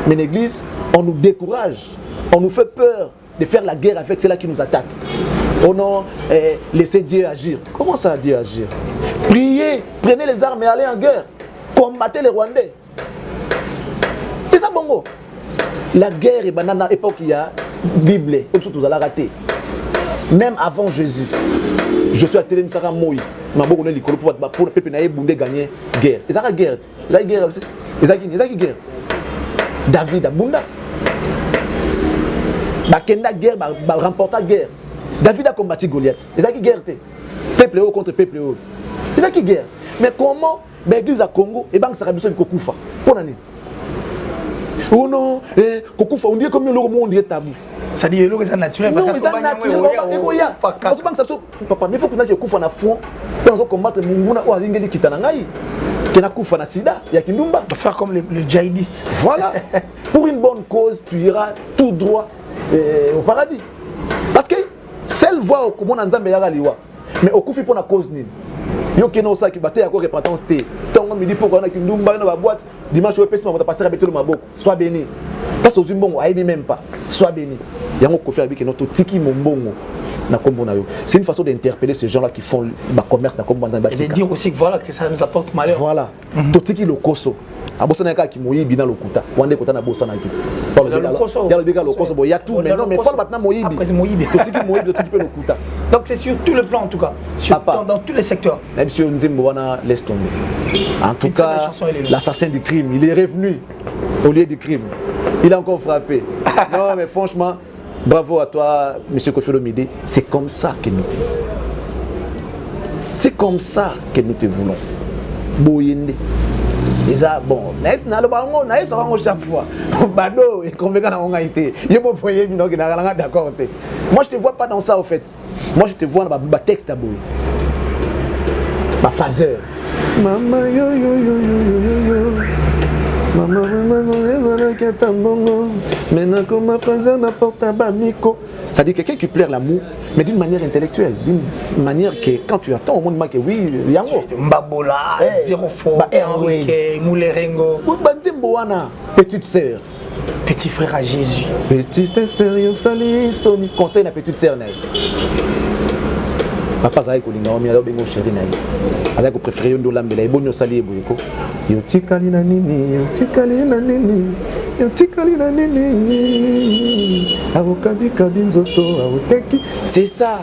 Speaker 1: Mais l'église, on nous décourage, on nous fait peur de faire la guerre avec ceux-là qui nous attaquent. Oh non, laissez Dieu agir. Comment ça Dieu agir? Priez, prenez les armes et allez en guerre. Combattez les Rwandais. Et ça bongo. La guerre est banane à l'époque il y a Bible, comme ça vous allez rater. Même avant Jésus, je suis à Télé Msara Moï. Ma bonne est l'école pour le peuple naïe bundé gagner guerre. Et ça la guerre. La guerre aussi. Et ça qui guerre. David a bunda. Bakenda guerre, remporta guerre. David a combattu Goliath. Et ça qui guerre. Peuple haut contre peuple haut. Et ça qui guerre. Mais comment l'église à Congo et banque sera besoin de Kokufa. Pour l'année. Oh non, Kokufa, on dirait comme le monde est tabou.
Speaker 2: Ça dit que c'est naturel.
Speaker 1: Non, c'est naturel. Papa, mais il faut que nous Kokufa na fond. Pour combattre Munguna ou Azingeli Kitanangai. Qui n'a Kokufa na Sida, il y a Kindumba.
Speaker 2: De faire comme le djihadiste.
Speaker 1: Voilà. Pour une bonne cause, tu iras tout droit au paradis. Parce que seule voie au Koumon Nzambe Yara Liwa. Mais au Koufi pour la cause nini. Yo qui n'ont ça qui battait à quoi repentance té. Tant on me dit pourquoi on a Kindumba dans la boîte. Dimanche au PSM on va passer à Betelo Maboko. Sois béni. Parce que Zimbongo aïe même pas. Sois béni. Il y a un Kofi avec notre tiki mombongo. C'est une façon d'interpeller ces gens-là qui font le commerce dans
Speaker 2: et de dire aussi que voilà que ça nous apporte malheur.
Speaker 1: Voilà. Totiki le koso. Abosana ka ki moyibi dans le kuta. Wande kota na bosana ki. Il y a le béga le koso. Il y a tout mais non mais faut maintenant moyibi.
Speaker 2: Après moyibi.
Speaker 1: Totiki moyibi totiki le kuta.
Speaker 2: Donc c'est sur tout le plan en tout cas. Dans tous les secteurs.
Speaker 1: Monsieur Nzembo wana laisse tomber. En tout cas l'assassin du crime, il est revenu au lieu du crime. Il a encore frappé. Non mais franchement bravo à toi, M. Kofi Olomide. C'est comme ça que nous te voulons. C'est comme ça que nous te voulons. Boyende. Et ça, bon, chaque fois. Bado, et convaincant on a été. D'accord. Moi, je te vois pas dans ça, au fait. Moi, je te vois dans ma texte à Boy. Ma phaseur. Maman, yo, yo, yo, yo, yo, yo. Maman, maintenant comme ma phaseur n'apporte un bamico. Ça dit quelqu'un qui plaire l'amour, mais d'une manière intellectuelle, d'une manière que quand tu attends au monde que oui, yango.
Speaker 2: Mbabola, zéro faux, Henrique, Moulerengo.
Speaker 1: Petite sœur.
Speaker 2: Petit frère à Jésus.
Speaker 1: Petite sœur, yo sali soni. Conseil la petite sœur. Papa Zay Kolinga, on a bien chéri naï. Avec au préféré on doit l'embêter. Bon yo sali boyko. Yo tikali na nini, yo tikali na nini, yo tikali na nini. Arokabi kabinzoto, aroteki. C'est ça.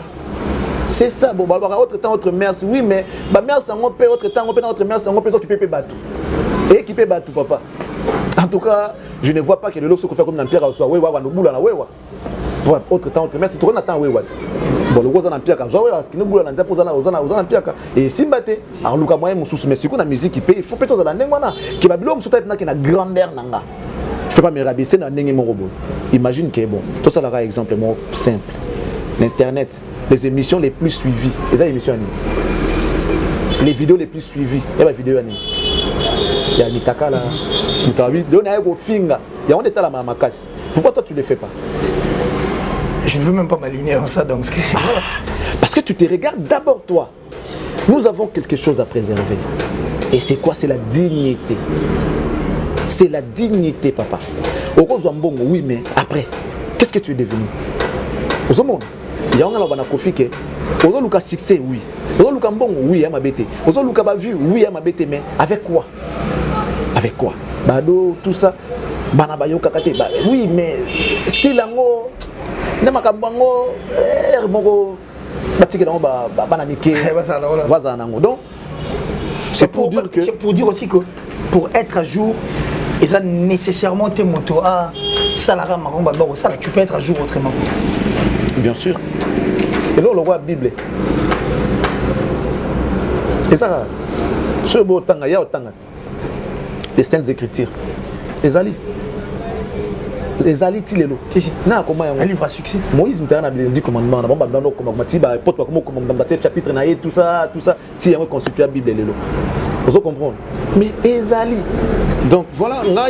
Speaker 1: C'est ça. Bon, bah autre temps autre mère, oui mais bah mère ça on peut autre temps on peut notre mère ça on peut s'occuper bateau. Et qui peut bateau papa. En tout cas, je ne vois pas que le lot se fait comme dans Pierre soit ouais wa no boula na wewa. Autre temps autre mère, tu tournes attends wewa. Bon le gros en Pierre ka joie parce que nous boula na nzapo ozana Pierre ka et simbate alors luka moyen mususu mais si qu'on a musique qui paye il faut peut-être dans ndengwana qui babilo musuta na na grandeur nanga. Je peux pas me rabaisser dans ndenge mon robot. Imagine que bon, tout ça là exemple simple. L'internet, les émissions les plus suivies, les émissions les vidéos les plus suivies, il y a des vidéos il y a Mitaka là, il y a Finga, il y a un état là ma casse. Pourquoi toi tu ne le fais pas?
Speaker 2: Je ne veux même pas m'aligner dans ça donc.
Speaker 1: Parce que tu te regardes d'abord toi. Nous avons quelque chose à préserver. Et c'est quoi? C'est la dignité. C'est la dignité, papa. Au Kozwambongo, oui, mais après, qu'est-ce que tu es devenu? Au monde, il y a un Kofi qui au Luka succès, oui. Au Luka Mbongo, oui, à ma bête. Au Luka Bavu, oui, à ma bête, mais avec quoi? Avec quoi? Bado, tout ça. Banabayo Kakate, oui, mais style ango. Namakambango, Hermongo, Batikenango, Banamike, Vazanango. Donc, c'est pour dire que.
Speaker 2: Pour dire aussi que pour être à jour, et ça nécessairement tes motos à Salara Maromba, ça tu peux être à jour autrement.
Speaker 1: Bien sûr. Et là, on le voit la Bible. Et ça, ce beau temps, il y a autant. Les Saintes Écritures. Les alliés. Les alliés, tu les lots.
Speaker 2: Un livre à succès.
Speaker 1: Moïse me dit 10 commandements. Chapitre, tout ça. Si on constitue la Bible, les lots. Vous comprenez? Mais les alliés. Donc voilà, là,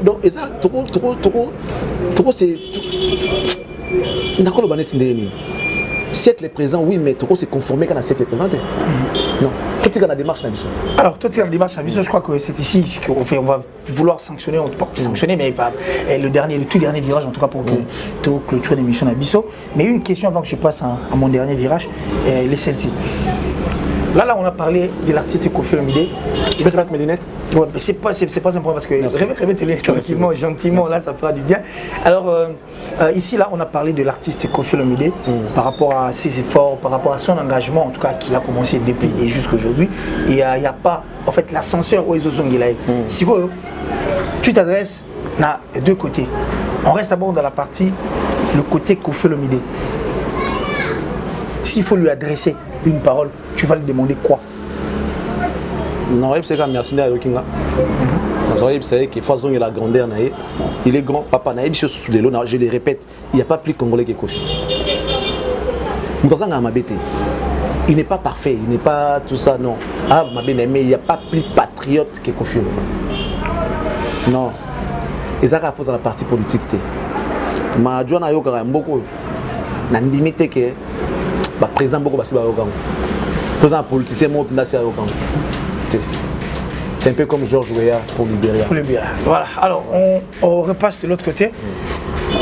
Speaker 1: donc, et ça, trop, c'est. D'accord, le siècle présent, oui, mais trop c'est conformé quand le siècle présent. Non. Toi, tu as la démarche d'ambition. Alors, toi, tu as la démarche d'ambition. Je crois que c'est ici qu'on va vouloir sanctionner, mais pas le tout dernier virage, en tout cas pour clôturer l'émission d'Abisso. Mais une question avant que je passe à mon dernier virage, est celle-ci. Là, on a parlé de l'artiste Kofi Olomide. Je vais te mettre mes lunettes.
Speaker 2: Ouais, c'est pas un problème parce que révèle-les tranquillement, gentiment, là, ça fera du bien. Alors, ici, là, on a parlé de l'artiste Kofi Olomide par rapport à ses efforts, par rapport à son engagement, en tout cas, qu'il a commencé depuis et jusqu'à aujourd'hui. Et il n'y a pas, en fait, l'ascenseur où ils ont été. Si tu t'adresses à deux côtés. On reste d'abord dans la partie, le côté Kofi Olomide. S'il faut lui adresser une parole, tu vas lui demander quoi?
Speaker 1: Non, c'est comme merci à Yokinga. C'est que façon il a la grandeur, il est grand, papa naïe, je le répète, il n'y a pas plus congolais que Kofi. Il n'est pas parfait, il n'est pas tout ça, non. Ah, ma bien-aimée, il n'y a pas plus patriote que Kofi. Non. Et ça, il faut dans la partie politique. Ma joie n'a beaucoup. N'a limité que président beaucoup parce que tout ça politicien moi n'a c'est C'est un peu comme George Weah pour Libéria.
Speaker 2: Voilà, alors on repasse de l'autre côté.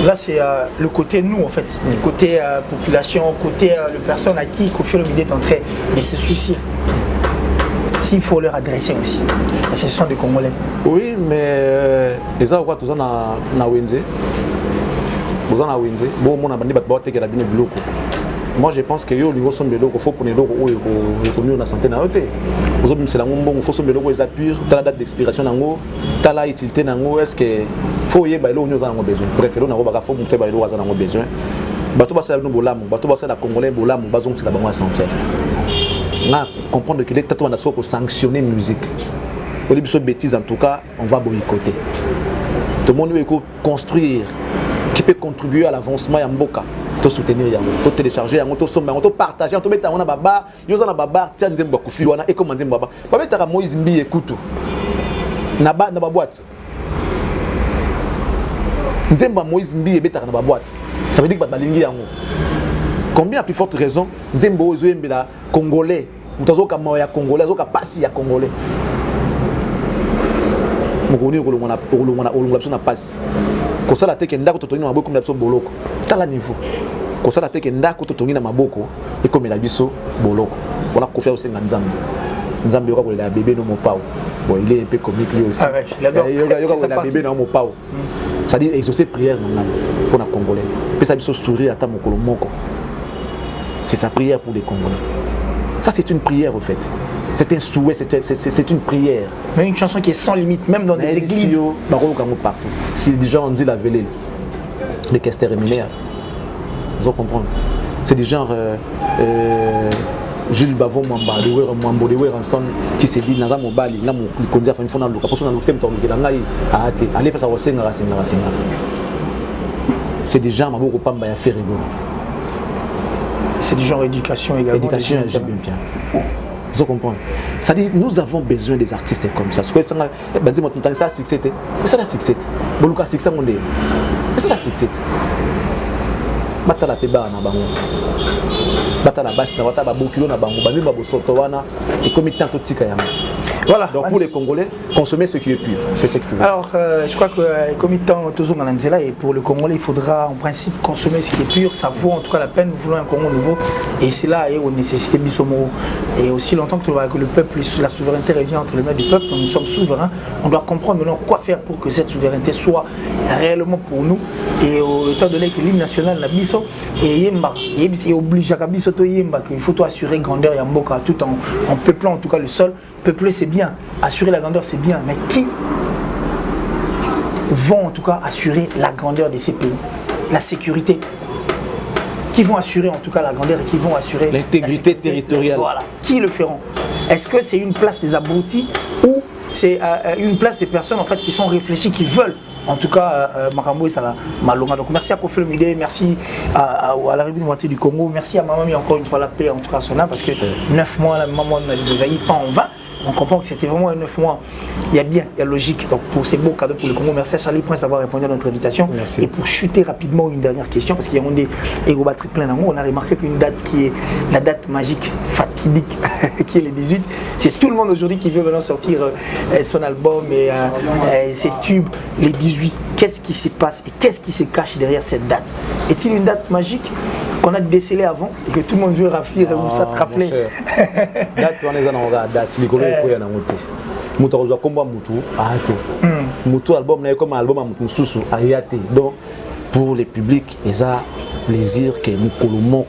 Speaker 2: Là, c'est le côté nous, en fait, le côté population, côté le personne à qui Koffi Olomide est en train de se soucier. S'il faut leur adresser aussi. Ce sont des Congolais.
Speaker 1: Oui, mais les gens qui sont na Wenze, vous en avez Wenze, bon, mon abandonné va te faire la bine bloc. Moi, je pense que yo niveau son bloc, faut pour les blocs où reconnu la santé na côté. Vous avez c'est la bon, faut son bloc ils appuient, t'as la date d'expiration nango, t'as la utilité nango, est-ce que faut y bailo nous en besoin. Préférons nango baka faut monter bailo en avons besoin. Bato ba ça nous bolamu, bato ba ça la congolais bolamu, bazong c'est la bango sincère. Na comprendre que les tatouages na soit pour sanctionner musique. Au début, cette bêtise, en tout cas, on va boycotter. Tout le monde veut construire, qui peut contribuer à l'avancement de Mboka. To soutenir yango, to télécharger yango, to sommer yango, to partager, to mettre yango na baba, yo za na baba, tiens nzemba Koffi wana et commander baba. Baba tara Moïse Mbi ekutu. Na ba boîte. Nzemba Moïse Mbi betara na ba boîte. Ça veut dire que balingi yango. Combien à plus forte raison, nzemba ozo yembela congolais, mutazo ka moya congolais, zo ka pasi ya congolais. Mokoni olongona biso na passe kosala te ke ndako totongi na maboko na biso boloko tala niveau kosala te ke ndako totongi na maboko ekomela biso boloko wala kofia osenga nzambe yoka kolela bébé no mopao bon il est un peu comique lui aussi yoka kolela bébé no mopao ça dit exaucer prière pour na congolais pesa biso sourire ata mokolo moko c'est sa prière pour les Congolais. Ça c'est une prière au fait. C'est un souhait, c'est une prière.
Speaker 2: Mais une chanson qui est sans limite, même dans des églises.
Speaker 1: Partout. Si des gens ont dit la vélée, les Kester et Mimea, ils vont comprendre. C'est des gens Jules Bavon Mamba, de Wera Mambo, de Wera Anson, qui s'est dit Naza Mobali, Namu, qui conduit à faire une fois dans le cas, parce qu'on a le thème de l'angaï, à Ate, allez, parce que c'est des gens qui ont pas fait rigoler.
Speaker 2: C'est du genre éducation également.
Speaker 1: Éducation, j'aime bien. Vous comprenez? Ça dit, nous avons besoin des artistes comme ça. Ce que ça, c'est ça, succès. C'est la succès. Boluka succès, mon dieu. C'est la succès. Batala peba na bango. Batala basse na batala bokilo na bango. Bandi ba bosoto wana et comme tant tika yama. Voilà. Donc pour les Congolais, consommer ce qui est pur, c'est ce que tu veux.
Speaker 2: Alors, je crois que comme étant toujours dans l'Anzela, et pour le Congolais, il faudra en principe consommer ce qui est pur. Ça vaut en tout cas la peine. Nous voulons un Congo nouveau. Et c'est là où on nécessite Bissomo. Et aussi longtemps que le peuple, la souveraineté revient entre les mains du peuple, nous sommes souverains. On doit comprendre maintenant quoi faire pour que cette souveraineté soit réellement pour nous. Et étant donné que l'hymne national, la Bisso, et Yemba, et oblige à Bisso to Yemba, qu'il faut assurer grandeur Yamboka tout en peuplant en tout cas le sol. Peupler c'est bien, assurer la grandeur c'est bien, mais qui vont en tout cas assurer la grandeur de ces pays, la sécurité, qui vont assurer en tout cas la grandeur et qui vont assurer
Speaker 1: l'intégrité territoriale.
Speaker 2: Voilà, qui le feront? Est-ce que c'est une place des abrutis ou c'est une place des personnes en fait qui sont réfléchies, qui veulent en tout cas Makambo et Salah Malonga. Donc merci à Koffi Olomide, merci à la République moitié du Congo, merci à Mamami encore une fois la paix en tout cas son âme parce que 9 mois la maman n'a pas en 20. On comprend que c'était vraiment un 9 mois. Il y a bien, il y a logique. Donc pour ces beaux cadeaux pour le Congo, merci à Charlie Prince d'avoir répondu à notre invitation.
Speaker 1: Merci.
Speaker 2: Et pour chuter rapidement une dernière question, parce qu'il y a des ego batteries plein d'amour, on a remarqué qu'une date qui est la date magique, fatidique, qui est le 18, c'est tout le monde aujourd'hui qui veut maintenant sortir son album et ses tubes, les 18. Qu'est-ce qui se passe et qu'est-ce qui se cache derrière cette date? Est-il une date magique qu'on a décelé avant et que tout le monde veut rafler ou ça trafler?
Speaker 1: Date, on est en date, les Congolais sont en monté. Mutu a combat Mutu a raté. Mutu album n'est comme album à Mutu Soussou a raté. Donc pour les publics, ils ont plaisir que nous colomons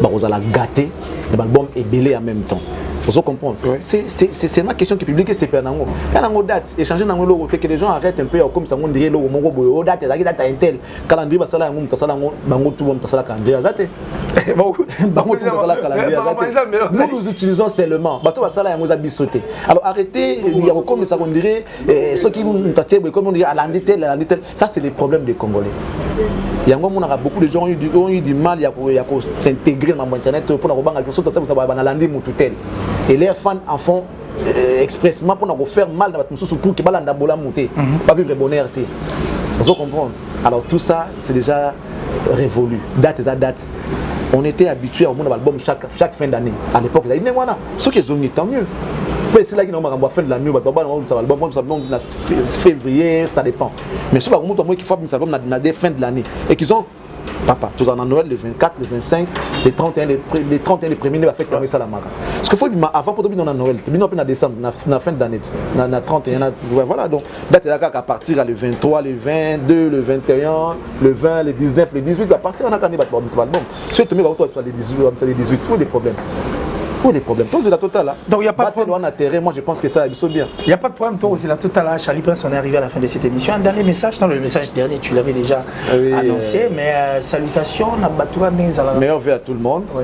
Speaker 1: vous allez gâter l'album est belé en même temps. Vous comprenez? C'est ma question qui publique c'est faire nango. Il y a une date, échanger nango logo que les gens arrêtent un peu comme ça on dirait logo mongo boyo date ça date intel calendrier basala ngum tasala ngo bango tout bon tasala calendrier azate. Bango tout tasala calendrier azate. Nous utilisons seulement bato basala ngo za bisoté. Alors arrêtez il y a comme ça on dirait ceux qui m'taté comme on dirait à l'anditel ça c'est les problèmes des Congolais. Il y a beaucoup de gens ont eu du mal à s'intégrer dans internet pour la banga ça ça landi mututel. Et les fans en font expressement pour faire mal dans votre pour que balanda bola monter pas vivre bonheur té vous comprenez. Alors tout ça c'est déjà révolu date à date on était habitué au monde album chaque fin d'année à l'époque il y a ceux qui ont tant mieux c'est là qui n'a pas fait de la nuit, février, ça dépend. Mais si par contre, moi qui fais un album à la fin de l'année et qu'ils ont papa, tout en Noël, le 24, le 25, les 31, les premiers, il va faire ça la marque. Parce qu'il faut avant pour nous en Noël, nous en décembre, la fin de l'année, na 31, voilà donc là tu es d'accord qu'à partir le 23, le 22, le 21, le 20, le 19, le 18, à partir on a gagné bon. Si tu mets toi les 18, où des problèmes. Où des problèmes. Toi c'est la totale là.
Speaker 2: Donc il y a pas de problème.
Speaker 1: Moi je pense que ça ils sont bien.
Speaker 2: Il y a pas de problème toi c'est la totale là. Charlie Prince, on est arrivé à la fin de cette émission. Un dernier message, le message dernier tu l'avais déjà annoncé, mais salutations,
Speaker 1: meilleur vœu à tout le monde. Oui.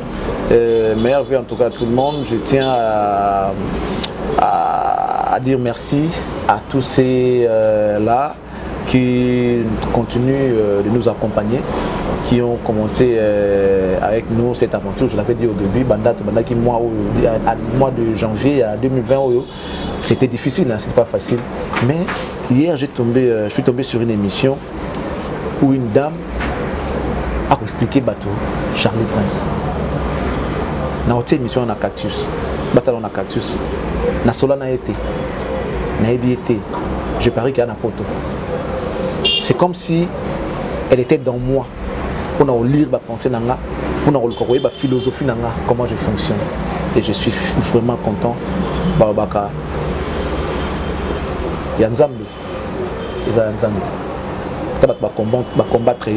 Speaker 1: Meilleur vœu en tout cas à tout le monde. Je tiens à dire merci à tous ces là qui continuent de nous accompagner, qui ont commencé avec nous cette aventure. Je l'avais dit au début, Banda qui mois de janvier à 2020, c'était difficile, hein, c'était pas facile. Mais hier, je suis tombé sur une émission où une dame a expliqué bateau Charlie Prince. Dans cette émission, on a Cactus. Batal on a Cactus. Na sola na été. Na été. Je parie qu'il y a un poteau. C'est comme si elle était dans moi. Pour nous lire ma pensée, pour nous lire ma philosophie, comment je fonctionne. Et je suis vraiment content. Babaka. Il y a Nzambe. Il y a Nzambe. Combattre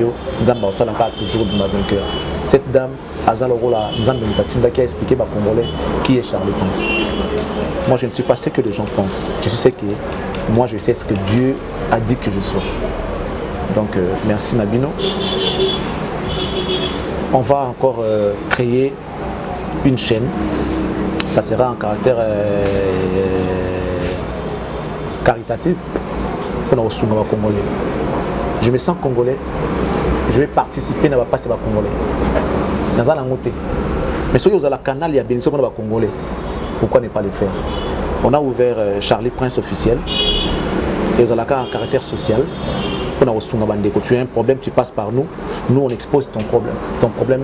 Speaker 1: Nzambe a toujours de ma vainqueur. Cette dame, Azalorola, Nzambe Mbatinda qui a expliqué aux Congolais qui est Charlie Prince. Moi je ne suis pas ce que les gens pensent. Je sais que moi je sais ce que Dieu a dit que je sois. Donc merci Nabino. On va encore créer une chaîne. Ça sera en caractère caritatif pour nos Congolais. Je me sens congolais. Je vais participer à la passe Congolais. Dans un angoté. Mais si vous avez le canal, il y a bénéfice pour les Congolais. Pourquoi ne pas le faire? On a ouvert Charlie Prince officiel. Et vous avez un caractère social. Tu as un problème, tu passes par nous. Nous, on expose ton problème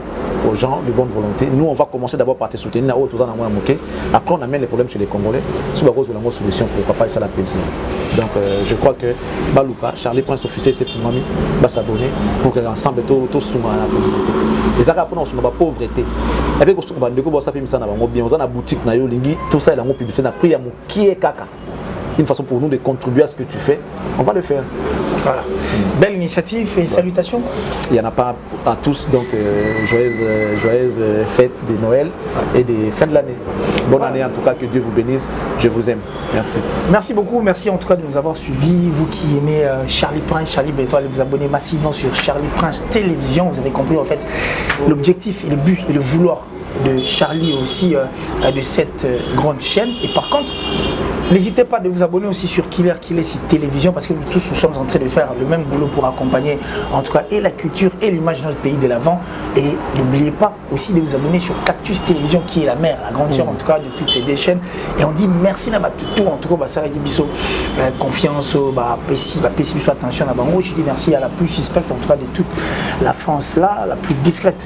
Speaker 1: aux gens de bonne volonté. Nous, on va commencer d'abord par te soutenir. Après, on amène les problèmes chez les Congolais. Si vous avez une solution, pourquoi pas, ça la plaisir. Donc, je crois que Balouka, Charlie Prince officiel, c'est Fumami, va s'abonner pour que l'ensemble tout soit dans la communauté. Et ça, après, on a la pauvreté. Et puis, on a une boutique, tout ça, il y a une publicité, il y a qui est caca. Une façon pour nous de contribuer à ce que tu fais, on va le faire.
Speaker 2: Voilà. Belle initiative et salutations.
Speaker 1: Il n'y en a pas à tous, donc joyeuse fête de Noël et des fins de l'année. Bonne année en tout cas, que Dieu vous bénisse. Je vous aime. Merci.
Speaker 2: Merci beaucoup, merci en tout cas de nous avoir suivis. Vous qui aimez Charlie Prince, Charlie Béto, allez vous abonner massivement sur Charlie Prince Télévision. Vous avez compris en fait l'objectif et le but et le vouloir de Charlie aussi de cette grande chaîne. Et par contre, n'hésitez pas de vous abonner aussi sur Killer Télévision parce que nous tous nous sommes en train de faire le même boulot pour accompagner en tout cas et la culture et l'image de notre pays de l'avant. Et n'oubliez pas aussi de vous abonner sur Cactus Télévision qui est la mère, la grande sœur en tout cas de toutes ces deux chaînes. Et on dit merci à tout en tout cas ça Bisso confiance Pessi attention à Bango. Je dis merci à la plus suspecte en tout cas de toute la France là, la plus discrète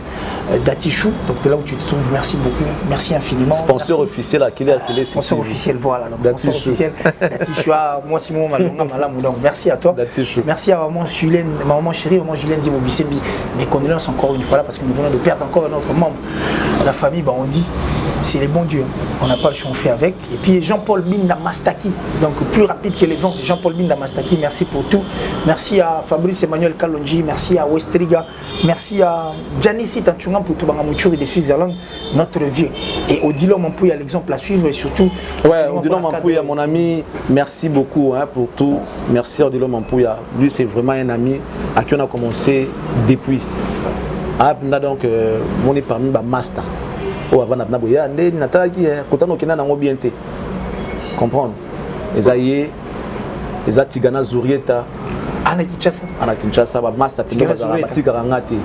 Speaker 2: d'Atichou. Donc de là où tu te trouves, merci beaucoup, merci infiniment.
Speaker 1: Sponsor officiel à Killer
Speaker 2: sponsor officiel, voilà. Donc, sponsor officiel d'Atichou. Moi Simon Malonga Malamu. Donc merci à toi. Merci à maman Julien, maman chérie, maman Julien Dibo Bissembi. Mes condoléances encore une fois là parce que nous venons de perdre encore un autre membre. La famille, on dit c'est les bons dieux. On n'a pas le choix, on fait avec. Et puis Jean-Paul Binda Mastaki, donc plus rapide que les vents. Jean-Paul Binda Mastaki, merci pour tout. Merci à Fabrice Emmanuel Kalonji, merci à Westriga, merci à Janice Tanchunga pour tout Bangamouchouri de Suisse-Zélande, notre vieux. Et Odilo Mampouya, l'exemple à suivre et surtout.
Speaker 1: Ouais, Odilo Mampouya, mon ami, merci beaucoup pour tout. Merci Odilo Mampouya. Lui, c'est vraiment un ami à qui on a commencé depuis. Donc, on est parmi les masters. Avant d'abnaboya, n'attendez kotano kina nango bien te. Comprendre. Ezaye, Tigana Zurieta. Ana Kinshasa, master Tigana Zurieta.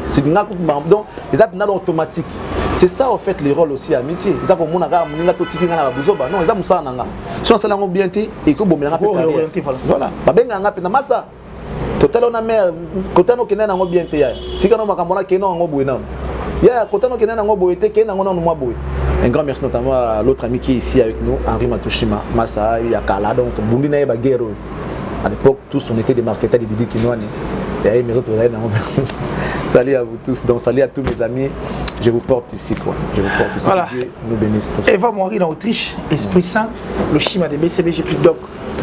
Speaker 1: C'est une donc, ils ont automatique. C'est ça en fait les rôles aussi amitié. Ils ont mon aga, mon ngato tiki ngana babuzoba. Non, ils ont musa nanga. Si on s'en nango bien te, et que bon menga pe. Voilà. Babenga nga pe na masa. Total on a mère, kotano kina nango bien te ya. Tigana makamona kino nango buena. Ya kotano kena nango boyete kena nango no mwa boy Un grand merci notamment à l'autre ami qui est ici avec nous, Henri Matushima, Massa, il y a Kala, donc Bundina et Baguero. À l'époque, tous on était des marketeurs de Didi Kinoane. Et mes autres, salut à vous tous, donc salut à tous mes amis. Je vous porte ici, quoi. Je vous porte ici.
Speaker 2: Voilà.
Speaker 1: Dieu nous bénisse tous.
Speaker 2: Eva Moirine en Autriche, Esprit Saint, le Shima de BCBG plus Doc,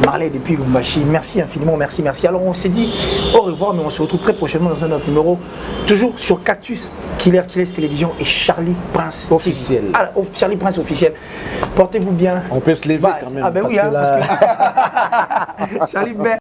Speaker 2: Marley depuis Lumbashi. Merci infiniment, merci. Alors on s'est dit au revoir, mais on se retrouve très prochainement dans un autre numéro, toujours sur Cactus, Killer Télévision et Charlie Prince
Speaker 1: officiel.
Speaker 2: Ah, Charlie Prince officiel. Portez-vous bien.
Speaker 1: On peut se lever
Speaker 2: Bye.
Speaker 1: quand même.
Speaker 2: Ah ben
Speaker 1: parce
Speaker 2: oui,
Speaker 1: que
Speaker 2: hein,
Speaker 1: là...
Speaker 2: parce que... Charlie, ben...